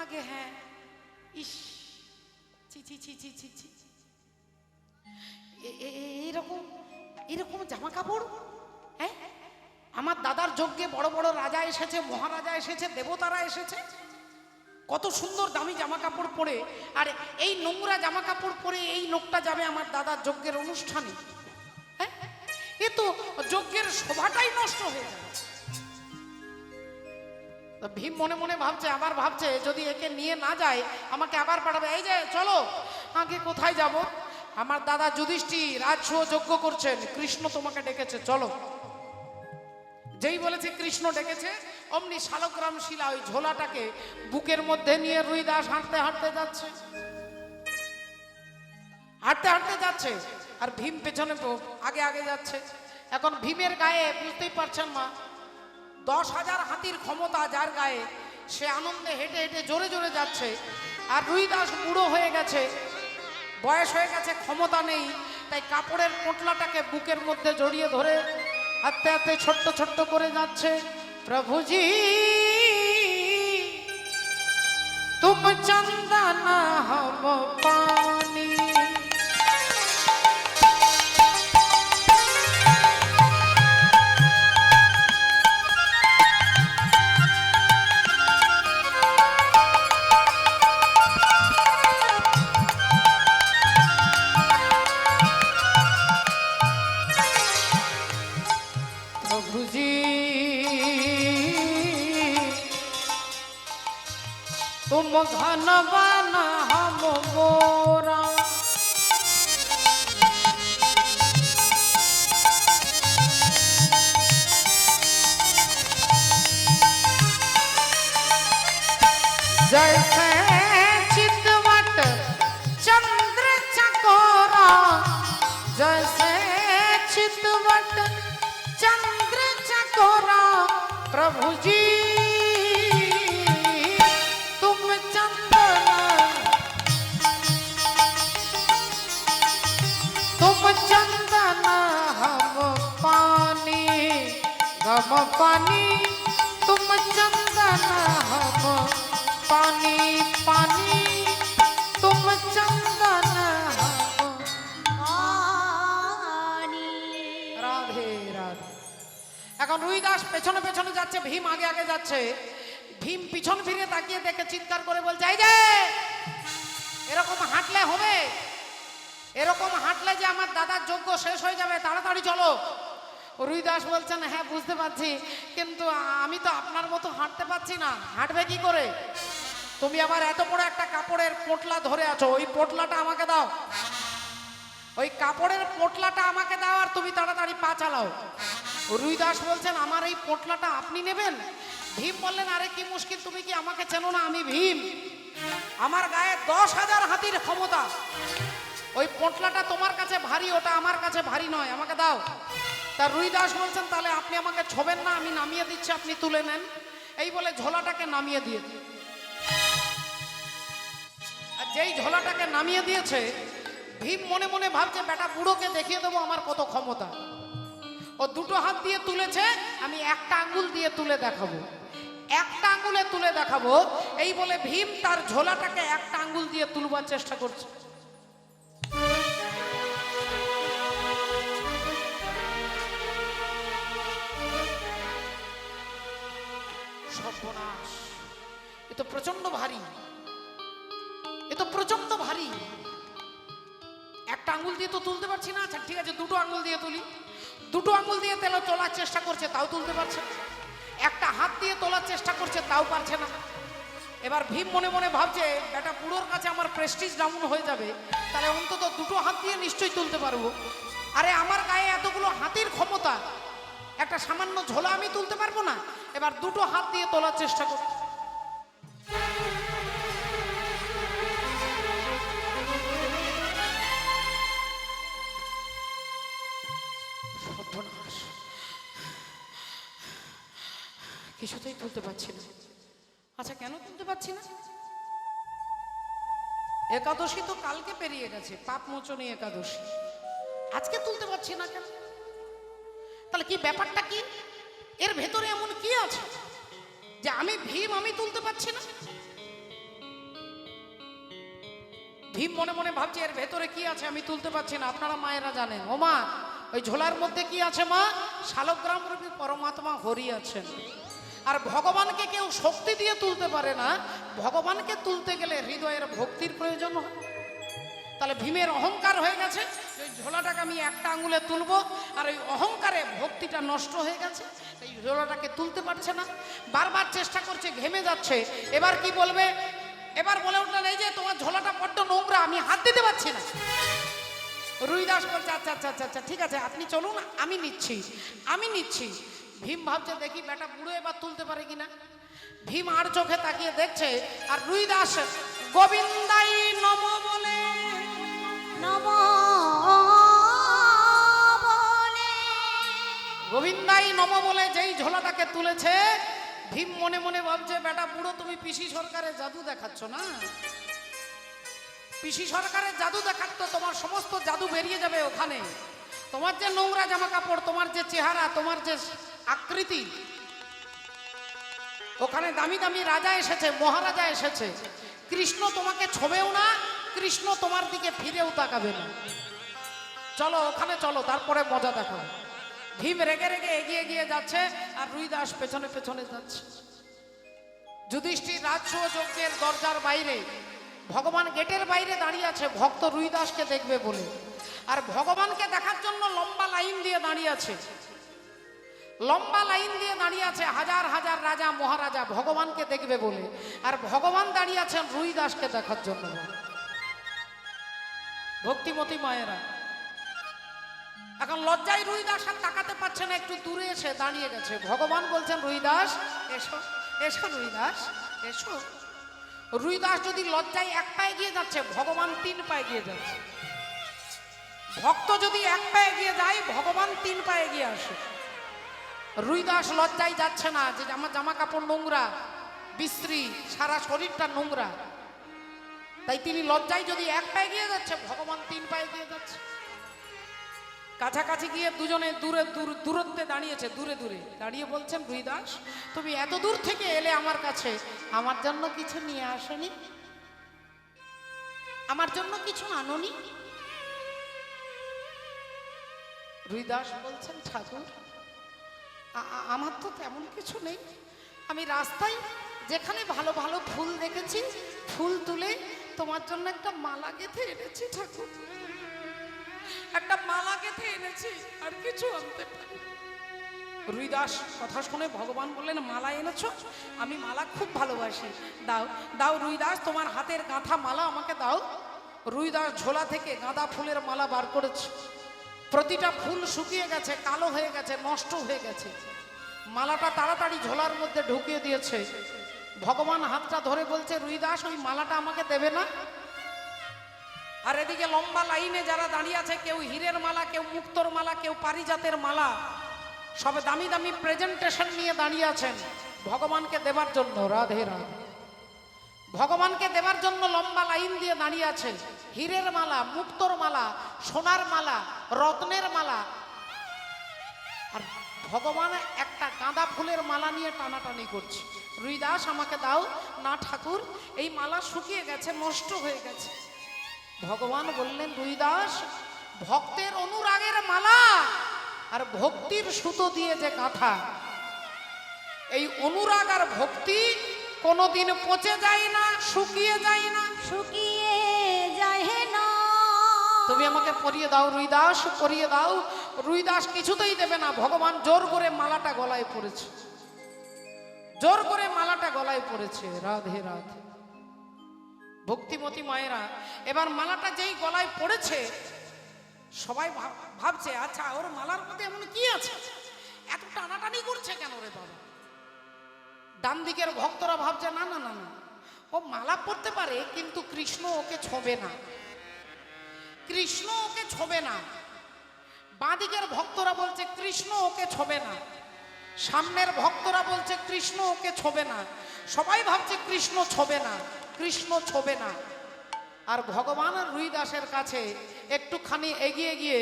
আগে হ্যাঁ। ইস, ছি ছি ছি ছি ছি ছি, এরকম এরকম জামা কাপড়? হ্যাঁ, আমার দাদার যজ্ঞে বড় বড় রাজা এসেছে, মহারাজা এসেছে, দেবতারা এসেছে, কত সুন্দর দামি জামা কাপড় পরে, আর এই নোংরা জামা কাপড় পরে এই লোকটা যাবে আমার দাদার যজ্ঞের অনুষ্ঠানে? হ্যাঁ, এ তো যজ্ঞের শোভাটাই নষ্ট হয়ে যাবে। ভীম মনে মনে ভাবছে, আবার ভাবছে যদি একে নিয়ে না যায় আমাকে আবার পাঠাবে। এই যে চলো, আগে কোথায় যাব? আমার দাদা যুধিষ্ঠির রাজসূয় যজ্ঞ করছেন, কৃষ্ণ তোমাকে ডেকেছে, চলো। যেই বলেছে কৃষ্ণ ডেকেছে, অমনি শালগ্রাম শিলা ওই ঝোলাটাকে বুকের মধ্যে নিয়ে রুইদাস হাঁটতে হাঁটতে যাচ্ছে, হাঁটতে হাঁটতে যাচ্ছে, আর ভীম পেছনে আগে আগে যাচ্ছে। এখন ভীমের গায়ে বুঝতেই পারছেন মা, 10,000 হাতির ক্ষমতা যার গায়ে, সে আনন্দে হেঁটে হেঁটে জোরে জোরে যাচ্ছে। আর রুইদাস বুড়ো হয়ে গেছে, বয়স হয়ে গেছে, ক্ষমতা নেই, তাই কাপড়ের পোটলাটাকে বুকের মধ্যে জড়িয়ে ধরে হাঁটতে হাঁটতে ছোট্ট ছোট্ট করে যাচ্ছে। প্রভুজি তুম চন্দনা হম পানি, तुम घन बन हम मोरा, जैसे चितवट चंद्र चकोरा, जैसे चितवट चंद्र चकोरा, प्रभु जी तुम चंदना, तुम चंदना हम पानी, गम पानी, तुम चंदना हम पानी, पानी तुम चंदना हम পানি। রাধে রাধে। এখন রুইদাস পেছনে পেছনে যাচ্ছে, ভীম আগে আগে যাচ্ছে। ভীম পিছন ফিরে তাকিয়ে দেখে চিৎকার করে বলছে, এই যে এরকম হাঁটলে হবে? এরকম হাঁটলে যে আমার দাদার যজ্ঞ শেষ হয়ে যাবে, তাড়াতাড়ি চলো। রুইদাস বলছেন, হ্যাঁ বুঝতে পারছি, কিন্তু আমি তো আপনার মতো হাঁটতে পারছি না। হাঁটবে কি করে? তুমি আবার এত বড় একটা কাপড়ের পোটলা ধরে আছো, ওই পোটলাটা আমাকে দাও, ওই কাপড়ের পোটলাটা আমাকে দাও, আর তুমি তাড়াতাড়ি পা চালাও। রুইদাস বলছেন, আমার এই পোটলাটা আপনি নেবেন? ভীম বললেন, আরে কি মুশকিল, তুমি কি আমাকে চেনো না? আমি ভীম, আমার গায়ে 10,000 হাতির ক্ষমতা, ওই পোটলাটা তোমার কাছে ভারী, ওটা আমার কাছে ভারী নয়, আমাকে দাও। তা রুইদাস বলছেন, তাহলে আপনি আমাকে ছোবেন না, আমি নামিয়ে দিচ্ছি, আপনি তুলে নেন। এই বলে ঝোলাটাকে নামিয়ে দিয়ে, আর যেই ঝোলাটাকে নামিয়ে দিয়েছে, ভীম মনে মনে ভাবছে, বেটা বুড়োকে দেখিয়ে দেবো আমার কত ক্ষমতা। ও দুটো হাত দিয়ে তুলেছে, আমি একটা আঙ্গুল দিয়ে তুলে দেখাবো। একটা আঙ্গুলে তুলে দেখাবো, এই বলে ভীম তার ঝোলাটাকে একটা আঙ্গুল দিয়ে তুলবার চেষ্টা করছে। সর্বনাশ, এ তো প্রচন্ড ভারী, এ তো প্রচন্ড ভারী। একটা আঙ্গুল দিয়ে তো তুলতে পারছি না। আচ্ছা ঠিক আছে, দুটো আঙ্গুল দিয়ে তুলি। দুটো আঙ্গুল দিয়ে তোলার চেষ্টা করছে, তাও তুলতে পারছে না। একটা হাত দিয়ে তোলার চেষ্টা করছে, তাও পারছে না। এবার ভীম মনে মনে ভাবছে, বেটা বুড়োর কাছে আমার প্রেস্টিজ ডাউন হয়ে যাবে, তাহলে অন্তত দুটো হাত দিয়ে নিশ্চয়ই তুলতে পারবো। আরে আমার গায়ে এতগুলো হাতির ক্ষমতা, একটা সামান্য ঝোলা আমি তুলতে পারবো না? এবার দুটো হাত দিয়ে তোলার চেষ্টা করছে। সর্বনাশ, কিছুতেই তুলতে পারছি না। আচ্ছা কেন তুলতে পারছি না? একাদশী তো কালকে পেরিয়ে গেছে, পাপ মোচনী একাদশী। আজকে তুলতে পারছি না কেন? তাহলে কি ব্যাপারটা কি? এর ভেতরে এমন কি আছে যে আমি ভীম, আমি তুলতে পারছি না? ভীম মনে মনে ভাবছে এর ভেতরে কি আছে আমি তুলতে পারছি না। আপনারা মায়েরা জানেন। ও মা, ওই ঝোলার মধ্যে কি আছে মা? শালগ্রাম রূপী পরমাত্মা হরি আছেন। আর ভগবানকে কেউ শক্তি দিয়ে তুলতে পারে না, ভগবানকে তুলতে গেলে হৃদয়ের ভক্তির প্রয়োজন হয়। তাহলে ভীমের অহংকার হয়ে গেছে, ওই ঝোলাটাকে আমি একটা আঙ্গুলে তুলবো, আর ওই অহংকারে ভক্তিটা নষ্ট হয়ে গেছে, এই ঝোলাটাকে তুলতে পারছে না। বারবার চেষ্টা করছে, ঘেমে যাচ্ছে। এবার কি বলবে? এবার বলে উঠলেন, এই যে তোমার ঝোলাটা বড্ড নোংরা, আমি হাত দিতে পারছি না। রুইদাস বলছে, আচ্ছা আচ্ছা আচ্ছা আচ্ছা ঠিক আছে, আপনি চলুন, আমি নিচ্ছি, আমি নিচ্ছি। ভীম ভাবছে, দেখি বেটা বুড়ো এবার তুলতে পারে কিনা। ভীম আর চোখে তাকিয়ে দেখছে, আর রুইদাস গোবিন্দাই নম বলে নম বলে গোবিন্দাই নম বলে যেই ঝোলাটাকে তুলেছে, ভীম মনে মনে ভাবছে, বেটা বুড়ো তুমি পিসি সরকারের জাদু দেখাচ্ছ না? পিসি সরকারের জাদু দেখাচ্ছ, তোমার সমস্ত জাদু বেরিয়ে যাবে ওখানে। তোমার যে নোংরা জামা কাপড়, তোমার যে চেহারা, তোমার যে আকৃতি, ওখানে দামি দামি রাজা এসেছে, মহারাজা এসেছে, কৃষ্ণ তোমাকে ছোবেও না, কৃষ্ণ তোমার দিকে ফিরেও তাকাবে না। চলো ওখানে চলো, তারপরে মজা দেখাবো। ভীম রেগে রেগে এগিয়ে গিয়ে যাচ্ছে, আর রুইদাস পেছনে পেছনে যাচ্ছে। যুধিষ্ঠির রাজসূয় যজ্ঞের দরজার বাইরে, ভগবান গেটের বাইরে দাঁড়িয়ে আছে ভক্ত রুইদাসকে দেখবে বলে। আর ভগবানকে দেখার জন্য লম্বা লাইন দিয়ে দাঁড়িয়ে আছে, লম্বা লাইন দিয়ে দাঁড়িয়ে আছে হাজার হাজার রাজা মহারাজা ভগবানকে দেখবে বলে। আর ভগবান দাঁড়িয়ে আছেন রুইদাসকে দেখার জন্য। ভক্তিমতী মায়েরা, এখন লজ্জায় রুইদাস আর তাকাতে পারছে না, একটু দূরে এসে দাঁড়িয়ে গেছে। ভগবান বলছেন, রুইদাস এসো, এসো রুইদাস এসো। রুইদাস যদি লজ্জায় এক পায়ে গিয়ে যাচ্ছে, ভগবান 3 পায়ে গিয়ে যাচ্ছে। ভক্ত যদি এক পায়ে গিয়ে যায়, ভগবান 3 পায়ে গিয়ে আসে। রুইদাস লজ্জায় যাচ্ছে না যে আমার জামা কাপড় নোংরা, বিশ্রী, সারা শরীরটা নোংরা, তাই তিনি লজ্জায় যদি এক পায়ে গিয়ে যাচ্ছে, ভগবান 3 পায়ে গিয়ে যাচ্ছে। কাছাকাছি গিয়ে দুজনে দূরত্বে দাঁড়িয়েছে, দূরে দূরে দাঁড়িয়ে বলছেন, রুইদাস তুমি এত দূর থেকে এলে আমার কাছে, আমার জন্য কিছু নিয়ে আসনি? আমার জন্য কিছু আনোনি? রুইদাস বলছেন, ঠাকুর আমার তো তেমন কিছু নেই, আমি রাস্তায় যেখানে ভালো ভালো ফুল দেখেছি, ফুল তুলে তোমার জন্য একটা মালা গেঁথে এনেছি ঠাকুর, একটা মালা গেঁথে এনেছি, আর কিছু আনতে পারি। রুইদাস কথা শুনে ভগবান বললেন, মালা এনেছো? আমি মালা খুব ভালোবাসি, দাও দাও রুইদাস, তোমার হাতের গাঁথা মালা আমাকে দাও। রুইদাস ঝোলা থেকে গাঁদা ফুলের মালা বার করেছে। প্রতিটা ফুল শুকিয়ে গেছে, কালো হয়ে গেছে, নষ্ট হয়ে গেছে। মালাটা তাড়াতাড়ি ঝোলার মধ্যে ঢুকিয়ে দিয়েছে। ভগবান হাতটা ধরে বলছে, রুইদাস ওই মালাটা আমাকে দেবে না? আর এদিকে লম্বা লাইনে যারা দাঁড়িয়ে আছে, কেউ হীরের মালা, কেউ মুক্তোর মালা, কেউ পারিজাতের মালা, সব দামি দামি প্রেজেন্টেশন নিয়ে দাঁড়িয়ে আছেন ভগবানকে দেবার জন্য। রাধে রাধে। ভগবানকে দেবার জন্য লম্বা লাইন দিয়ে দাঁড়িয়ে আছে। হীরের মালা, মুক্তোর মালা, সোনার মালা, রত্নের মালা। আর ভগবান একটা গাঁদা ফুলের মালা নিয়ে টানাটানি করছে। রুইদাস আমাকে দাও না ঠাকুর, এই মালা শুকিয়ে গেছে, নষ্ট হয়ে গেছে। ভগবান বললেন, রুইদাস, ভক্তের অনুরাগের মালা আর ভক্তির সুতো দিয়ে যে গাঁথা, এই অনুরাগ আর ভক্তি কোনোদিন পচে যায় না, শুকিয়ে যায় না। শুকিয়ে যায় না। তুমি আমাকে পরিয়ে দাও রুইদাস, পরিয়ে দাও। রুইদাস কিছুতেই দেবে না। ভগবান জোর করে মালাটা গলায় পড়েছে, জোর করে মালাটা গলায় পড়েছে। রাধে রাধে। ভক্তিমতী মায়েরা, এবার মালাটা যেই গলায় পড়েছে, সবাই ভাবছে, আচ্ছা ওর মালার মধ্যে এমন কি আছে, এত টানাটানি করছে কেন রে বাবা? ডান দিকের ভক্তরা ভাবছে, না না না না, ও মালা পরতে পারে কিন্তু কৃষ্ণ ওকে ছোবে না, কৃষ্ণ ওকে ছোবে না। বাঁ দিকের ভক্তরা বলছে কৃষ্ণ ওকে ছোবে না, সামনের ভক্তরা বলছে কৃষ্ণ ওকে ছোবে না। সবাই ভাবছে কৃষ্ণ ছোবে না, কৃষ্ণ ছোবে না। আর ভগবান রুইদাসের কাছে একটুখানি এগিয়ে গিয়ে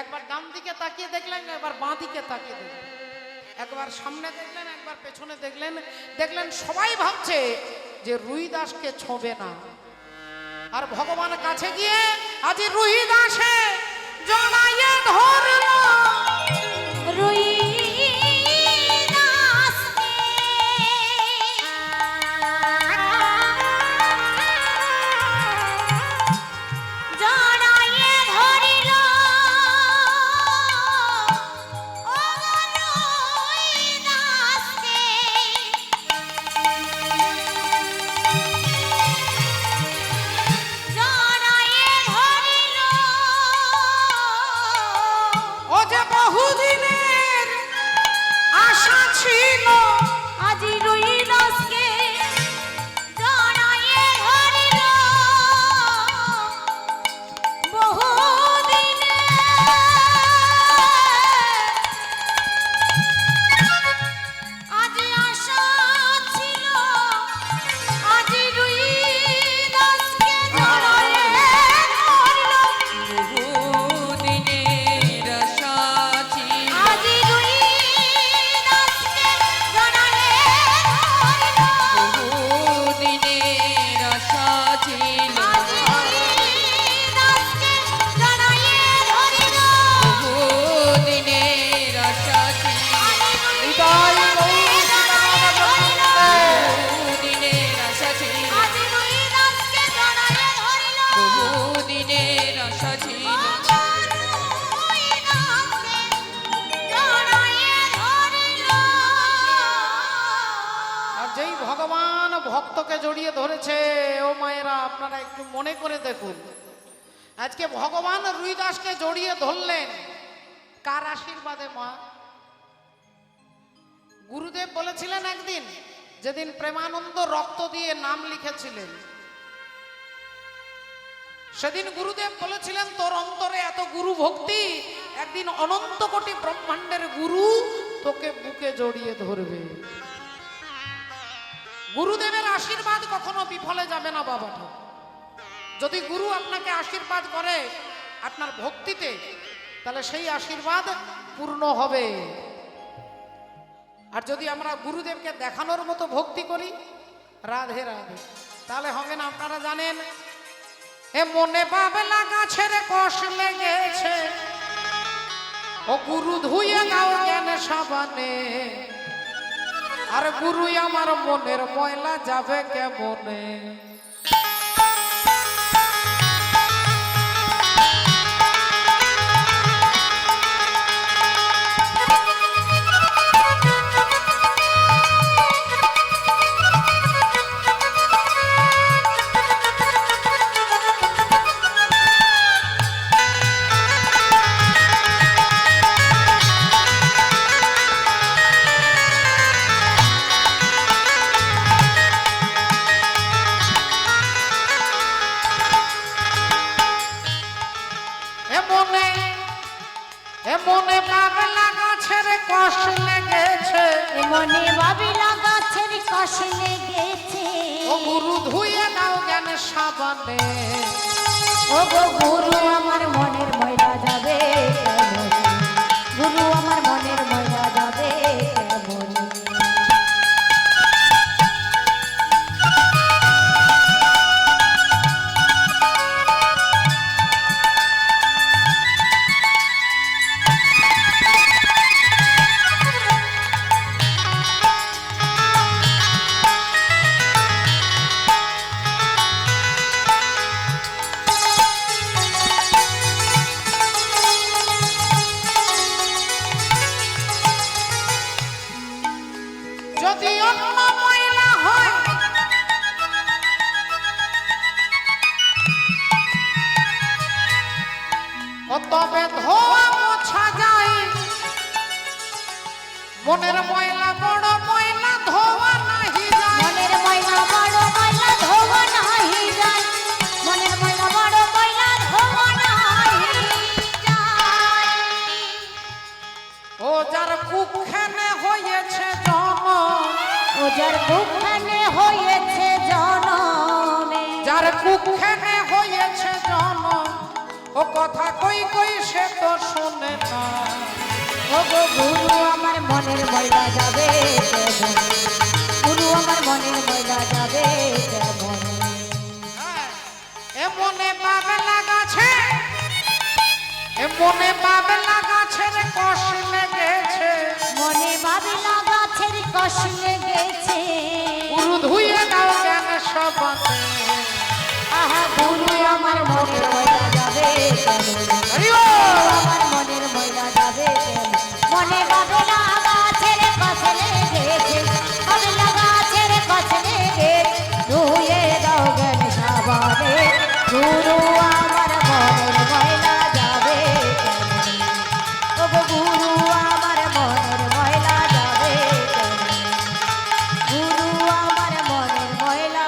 একবার ডান দিকে তাকিয়ে দেখলেন, একবার বাঁ দিকে তাকিয়ে দেখলেন, একবার সামনে দেখলেন, একবার পেছনে দেখলেন। দেখলেন সবাই ভাবছে যে রুইদাসকে ছোবে না। আর ভগবান কাছে গিয়ে আজ রুইদাসে জড়াইয়ে ধরল। রুইদাসকে জড়াইয়ে ধরিল। ও রুইদাসকে জড়াইয়ে ধরিল। ও যে বহুদিনের আশা ছিল, আজি রুইদাসকে জড়াইয়ে ধরিল। বহুদিনে আজি আশা ছিল, আজি রুইদাসকে জড়াইয়ে ধরিল। বহুদিনের আশা ছিল, আজি রুইদাসকে জড়াইয়ে ধরিল। বহুদিনের আশা ছিল, আজি রুইদাসকে জড়াইয়ে ধরিল। বহুদিনের আশা ছিল, বহুদিনের আশা ছিল, আজি রুইদাসকে জড়াইয়ে ধরিল। বহুদিনের আশা ছিল। আর যেই ভগবান ভক্তকে জড়িয়ে ধরেছে, ও মায়েরা আপনারা একটু মনে করে দেখুন, আজকে ভগবান রুইদাসকে জড়িয়ে ধরলেন কার আশীর্বাদে মা? গুরুদেব বলেছিলেন একদিন, যেদিন প্রেমানন্দ রক্ত দিয়ে নাম লিখেছিলেন, সেদিন গুরুদেব বলেছিলেন, তোর অন্তরে এত গুরু ভক্তি, একদিন অনন্ত কোটি ব্রহ্মাণ্ডের গুরু তোকে বুকে জড়িয়ে ধরবে। গুরুদেবের আশীর্বাদ কখনো বিফলে যাবে না বাবাটা। যদি গুরু আপনাকে আশীর্বাদ করে আপনার ভক্তিতে, তাহলে সেই আশীর্বাদ পূর্ণ হবে। আর যদি আমরা গুরুদেবকে দেখানোর মতো ভক্তি করি, রাধে রাধে, তাহলে হবে না। আপনারা জানেন, এ মনে বাবলা গাছের কষ লেগেছে, ও গুরু ধুয়ে দাও জ্ঞান সাবানে, আর গুরুই আমার মনের ময়লা যাবে কেমনে। মনে বাবলা গাছের কষ লেগেছে, মনে বাবিলা গাছের কষ লেগেছে, ও গুরু ধুয়ে দাও জ্ঞান সাবানে, ও গো গুরু আমার মনের ময়লা যাবে কেমনে, গুরু আমার মনের ময়লা যাবে যদি অন্য ময়লা হয় ও তবে ধোয়া মোছা যায় মনের ময়লা বড় ময়লা ধোয়া নাহি যায় মনের ময়লা বড় ময়লা ধোয়া নাহি যায় মনের ময়লা বড় ময়লা ধোয়া নাহি যায় ও যার কুখানে হয়েছে জনম ও যার বুকখানে হয়েছে জনমে যার কুখানে হয়েছে জনম ও কথা কই কই সে তো শোনে না ও গো গুরু আমার মনের ময়লা যাবে কেমন গুরু আমার মনের ময়লা যাবে কেমন এমনে পাবে লাগাছে এমনে পাবে লাগাছে রে কষ লেগেছে মনে বাবলা গাছের কষ লেগেছে গুরু ধুয়ে দাও কেন সবাতে আহা গুরু আমার মনের ময়লা যাবে কেমন হরিও আমার মনের ময়লা যাবে কেমন মনে বাবলা গাছের কষ লেগেছে বাবলা গাছের কষ লেগেছে ধুয়ে দাও জ্ঞান সাবানে গুরু আমার মনের ময়লা যাবে কেমন ও গো গুরু আমার মনের ময়লা যাবে কেমন গুরু আমার মনের ময়লা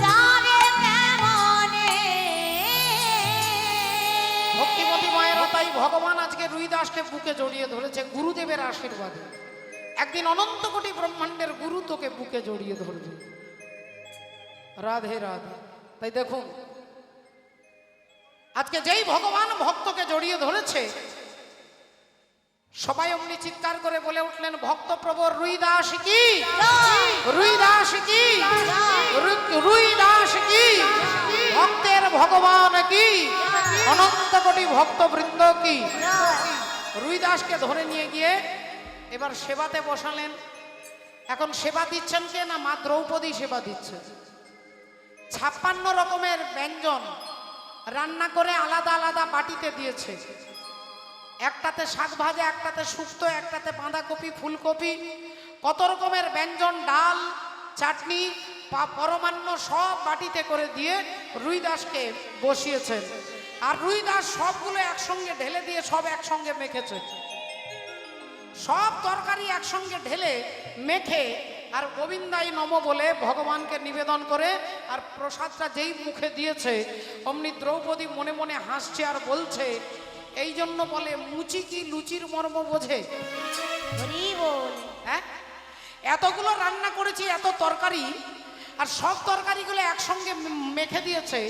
যাবে কেমনে ভক্তিমতী মায়েরও তাই ভগবান আজকে রুইদাসকে বুকে জড়িয়ে ধরেছে গুরুদেবের আশীর্বাদে একদিন অনন্ত কোটি ব্রহ্মাণ্ডের গুরু তোকে বুকে জড়িয়ে ধরবে রাধে রাধে তাই দেখুন আজকে যেই ভগবান ভক্তকে জড়িয়ে ধরেছে সবাই অমনি চিৎকার করে বলে উঠলেন ভক্তপ্রভর রুইদাস কি রুইদাস কি রুইদাস কি ভক্তের ভগবান কি অনন্ত কোটি ভক্তবৃন্দ কি রুইদাসকে ধরে নিয়ে গিয়ে এবার সেবাতে বসালেন এখন সেবা দিচ্ছেন কে না মা দ্রৌপদী সেবা দিচ্ছে 56 রকমের ব্যঞ্জন রান্না করে আলাদা আলাদা বাটিতে দিয়েছে একটাতে শাক ভাজা একটাতে শুক্তো একটাতে বাঁধাকপি ফুলকপি কত রকমের ব্যঞ্জন ডাল চাটনি পরমান্ন সব বাটিতে করে দিয়ে রুইদাসকে বসিয়েছেন আর রুইদাস সবগুলো একসঙ্গে ঢেলে দিয়ে সব একসঙ্গে মেখেছে সব তরকারি একসঙ্গে ঢেলে মেখে আর গোবিন্দাই নম বলে ভগবানকে নিবেদন করে আর প্রসাদটা যেই মুখে দিয়েছে অমনি দ্রৌপদী মনে মনে হাসছে আর বলছে এই জন্য বলে মুচি কি লুচির মর্ম বোঝে হরি বল হ্যাঁ এতগুলো রান্না করেছি এত তরকারি আর সব তরকারিগুলো একসঙ্গে মেখে দিয়েছে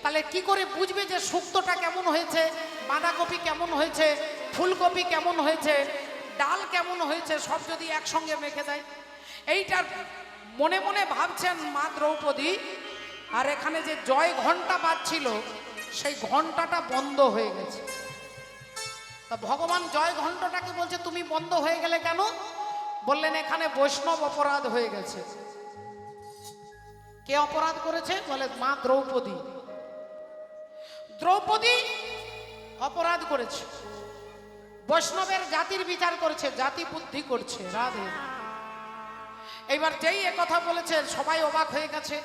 তাহলে কি করে বুঝবে যে শুক্তোটা কেমন হয়েছে বাঁধাকপি কেমন হয়েছে ফুলকপি কেমন হয়েছে ডাল কেমন হয়েছে সব যদি একসঙ্গে মেখে দেয় এইটার মনে মনে ভাবছেন মা দ্রৌপদী আর এখানে যে জয় ঘণ্টা বাজছিল সেই ঘণ্টাটা বন্ধ হয়ে গেছে তা ভগবান জয় ঘণ্টাটাকে বলছে তুমি বন্ধ হয়ে গেলে কেন বললেন এখানে বৈষ্ণব অপরাধ হয়ে গেছে কে অপরাধ করেছে বলে মা দ্রৌপদী দ্রৌপদী অপরাধ করেছে বৈষ্ণবের জাতির বিচার করেছে জাতি বুদ্ধি করছে রাধে এইবার যেই কথা বলেছে সবাই অবাক হয়ে গেছে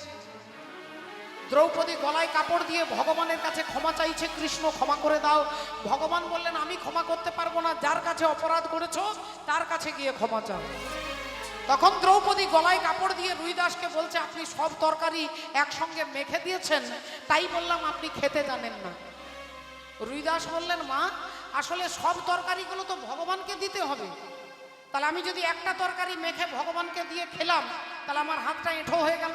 দ্রৌপদী গলায় কাপড় দিয়ে ভগবানের কাছে ক্ষমা চাইছে কৃষ্ণ ক্ষমা করে দাও ভগবান বললেন আমি ক্ষমা করতে পারবো না যার কাছে অপরাধ করেছো তার কাছে গিয়ে ক্ষমা চাও তখন দ্রৌপদী গলায় কাপড় দিয়ে রুইদাসকে বলছে আপনি সব তরকারি একসঙ্গে মেখে দিয়েছেন তাই বললাম আপনি খেতে জানেন না রুইদাস বললেন মা আসলে সব তরকারিগুলো তো ভগবানকে দিতে হবে তাহলে আমি যদি একটা তরকারি মেখে ভগবানকে দিয়ে খেলাম তাহলে আমার হাতটা এঁঠো হয়ে গেল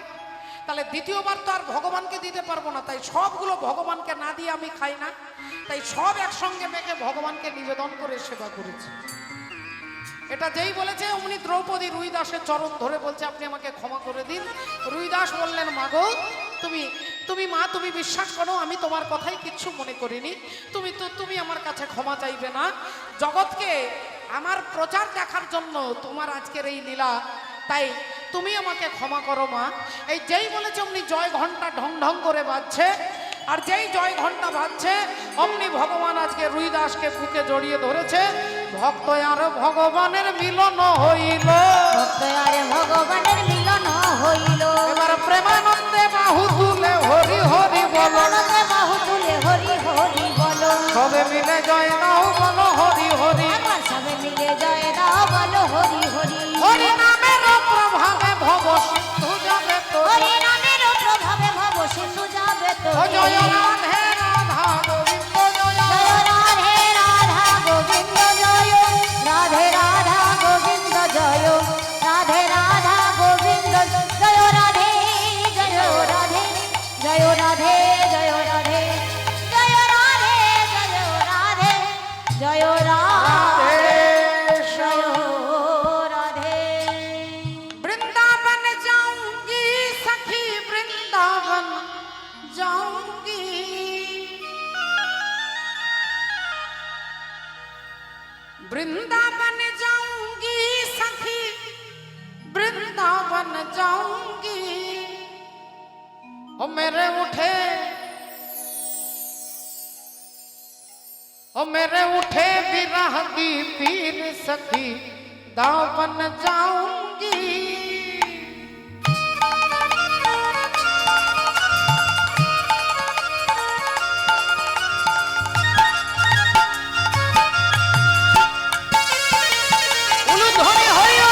তাহলে দ্বিতীয়বার তো আর ভগবানকে দিতে পারবো না তাই সবগুলো ভগবানকে না দিয়ে আমি খাই না তাই সব একসঙ্গে মেখে ভগবানকে নিবেদন করে সেবা করেছি এটা যেই বলেছে অমনি দ্রৌপদী রুইদাসের চরণ ধরে বলছে আপনি আমাকে ক্ষমা করে দিন রুইদাস বললেন মাগো তুমি মা তুমি বিশ্বাস করো আমি তোমার কথাই কিচ্ছু মনে করিনি তুমি আমার কাছে ক্ষমা চাইবে না জগৎকে আমার প্রচার দেখার জন্য তোমার আজকের এই লীলা তাই তুমি আমাকে ক্ষমা করো মা এই যেই বলেছে অমনি জয় ঘন্টা ঢং ঢং করে বাজছে আর যেই জয় ঘন্টা বাজছে অমনি ভগবান আজকে রুইদাসকে বুকে জড়িয়ে ধরেছে ভক্ত আর ভগবানের মিলন হইল আর ভগবানের মিলন হইল এবার প্রেমানন্দে বাহু তুলে হরি হরি বলো আনন্দে বাহু তুলে হরি হরি বলো সবে মিলে জয় দাও বলো হরি হরি একবার সবে মিলে জয় দাও বলো হরি হরি হরি নামের প্রভাবে ভব সিন্ধু যাবে তো হরি নামের প্রভাবে ভব সিন্ধু যাবে তো ও জয় রাধে রাধা গোবিন্দ জয় জয় রাধে রাধা গোবিন্দ জয় রাধে রাধা গোবিন্দ জয় রাধে রাধা গোবিন্দ জয় রাধে জয় রাধে জয় রাধে জয় রাধে জয় রাধে জয় রাধে জয় রাধে জয় রাধে वृंदावन जाऊंगी सखी वृंदावन जाऊंगी वृंदावन जाऊंगी सखी वृंदावन जाऊंगी ओ मेरे उठे विरह की पीर सखी दावन जाऊंगी উলুধ্বনি হইও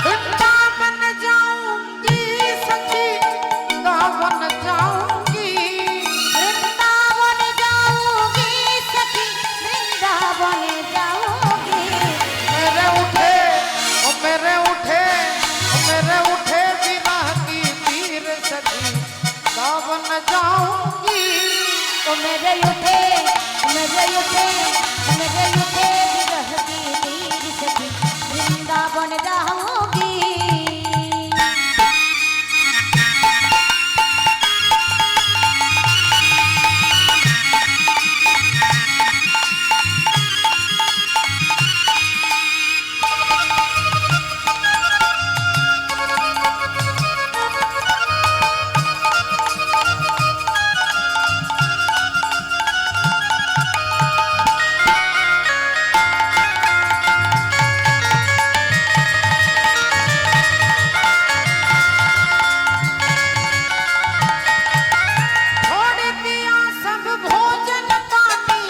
वृंदावन जाऊंगी सखी दावन जाऊंगी वृंदावन जाऊंगी सखी वृंदावन जाऊंगी मेरे उठे ओ मेरे उठे ओ मेरे उठे विरह की पीर सखी दावन जाऊंगी ओ मेरे उठे मेरे उठे मेरे उठे विरह की तीर सखी वृंदावन जाऊंगी छोड़ दिया सब भोजन पानी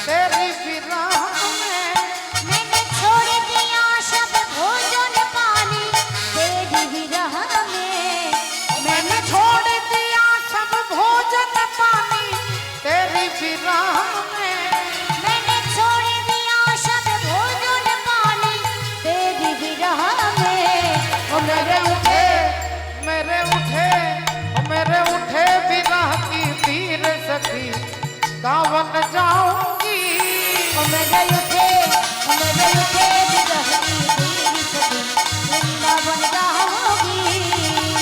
तेरी विरह में मैंने छोड़ दिया सब भोजन पानी तेरी विरह में मैंने छोड़ दिया सब भोजन पानी तेरी विरह में मैंने छोड़ दिया सब भोजन पानी तेरी विरह में ओ मेरे उठे मेरे उठे ओ मेरे उठे विरह की पीर सखी दावन जाऊंगी ओ मेरे उठे विरह की तेरी सखी वृंदावन जाऊंगी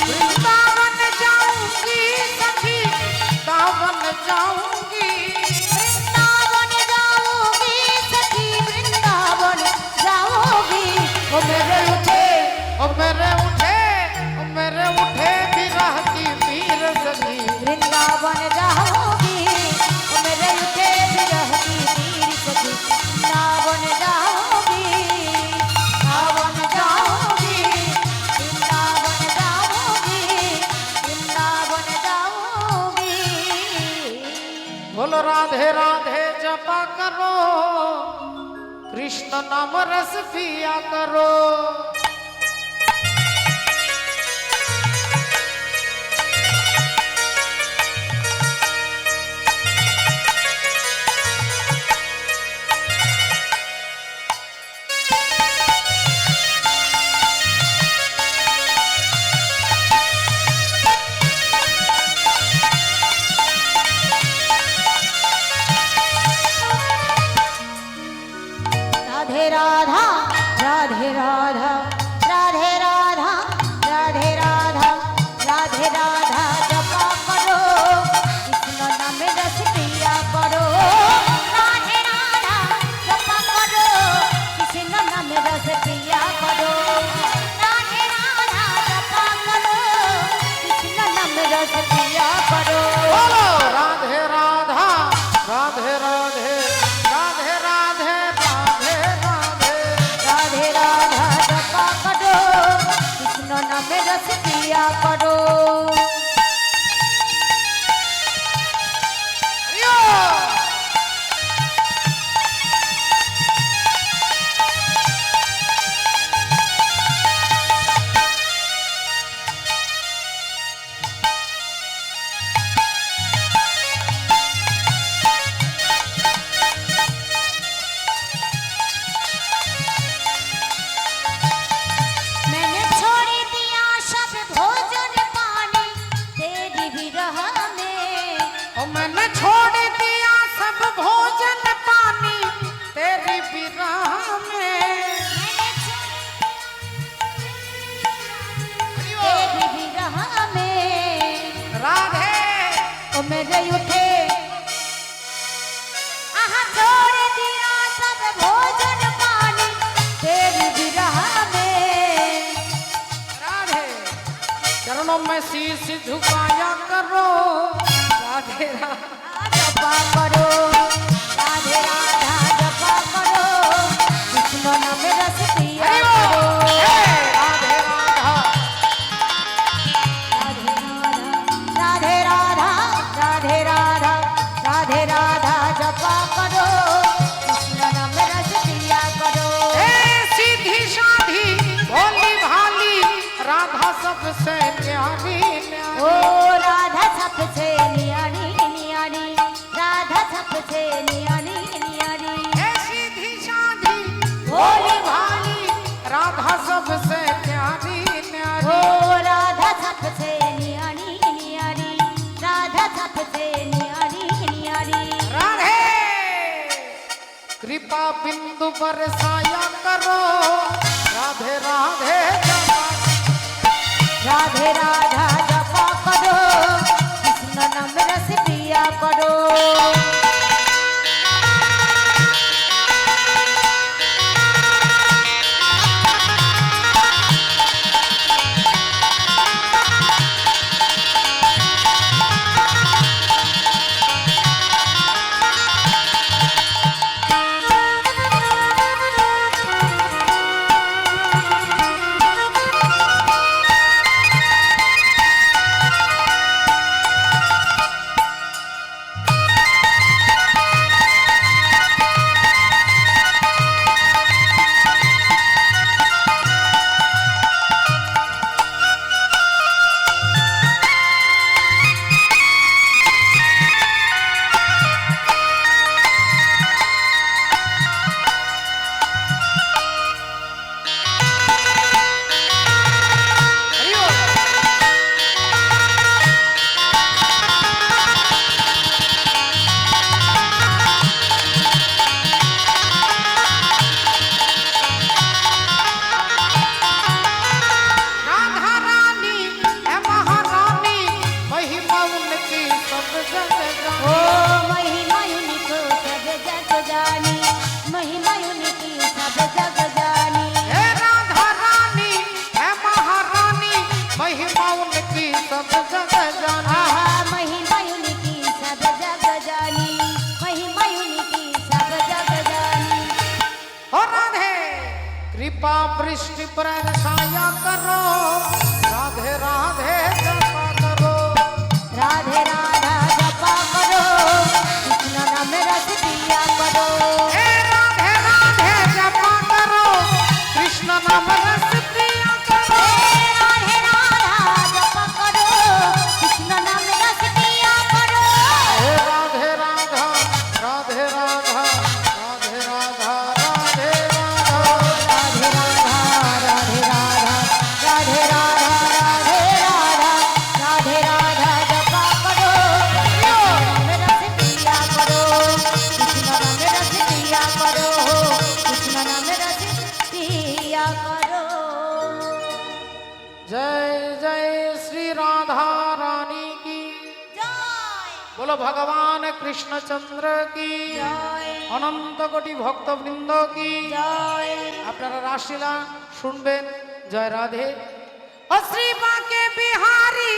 वृंदावन जाऊंगी सखी दावन जाऊंगी वृंदावन जाऊंगी सखी वृंदावन जाऊंगी ओ मेरे उठे ओ मेरे उठे ओ मेरे उठे विरह की पीर सखी वृंदावन जाऊंगी ओ मेरे उठे विरह की तीर सखी वृंदावन जाऊंगी वृंदावन जाऊंगी वृंदावन जाऊंगी वृंदावन जाऊंगी बोलो राधे राधे जपा करो कृष्ण नाम रस पिया करो राधे राधा राधे राधा मैंने छोड़ दिया सब भोजन पानी तेरी विरह में। तेरी विरह में राधे ओ मेरे उठे आहा छोड़ दिया सब भोजन पानी तेरी विरह में। राधे चरणों में शीश झुकाया करो राधे राधे जपा करो राधे राधा जपा करो कृष्ण नाम रस पिया करो। राधे राधा राधे राधा राधे राधा राधे राधा जपा करो कृष्ण नाम रस पिया करो। सीधी साधी भोली भाली राधा सबसे न्यारी ओ राधा सबसे नियारी नियारी राधा सबसे नियारी नियारी। सीधी साधी भोली भाली राधा सबसे न्यारी ओ न्यारी। राधा सबसे नियारी नियारी राधा सबसे नियारी नियारी। राधे कृपा बिंदु बरसाया करो राधे राधे जपा। राधे राधा जपा करो कृष्ण नाम रस पिया करो। राधा रानी है महारानी महिमा उनकी सब जग ओ जानी। महिमा उनको सब जग जानी महिमा उनकी सब जग जानी। हे राधा रानी है महारानी महिमा उनकी सब जग जानी। आहा महिमा उनकी सब जग जानी महिमा उनकी सब जग जानी। हो राधे कृपा वृष्टि बरसाया करो राधे राधे जपा करो। राधे राधा जपा करो कृष्ण नाम रस पिया करो। हे राधे राधे जपा करो कृष्ण नाम रस पिया करो। राधे राधा जपा करो कृष्ण नाम रस पिया करो। हे राधे राधा राधे राधा राधे राधा राधे राधा। राधे राधा राधे राधा राधे राधा राधे राधा राधे राधा जपा करो कृष्ण नाम रस पिया करो कृष्ण नाम रस पिया करो कृष्ण नाम रस पिया करो। जय जय श्री राधा रानी की जय बोलो भगवान कृष्णचंद्र की जय অনন্ত কোটি ভক্তবৃন্দ কি জয়। আপনারা রাসলীলা শুনবেন। জয় রাধে। ও শ্রী বাঁকে বিহারী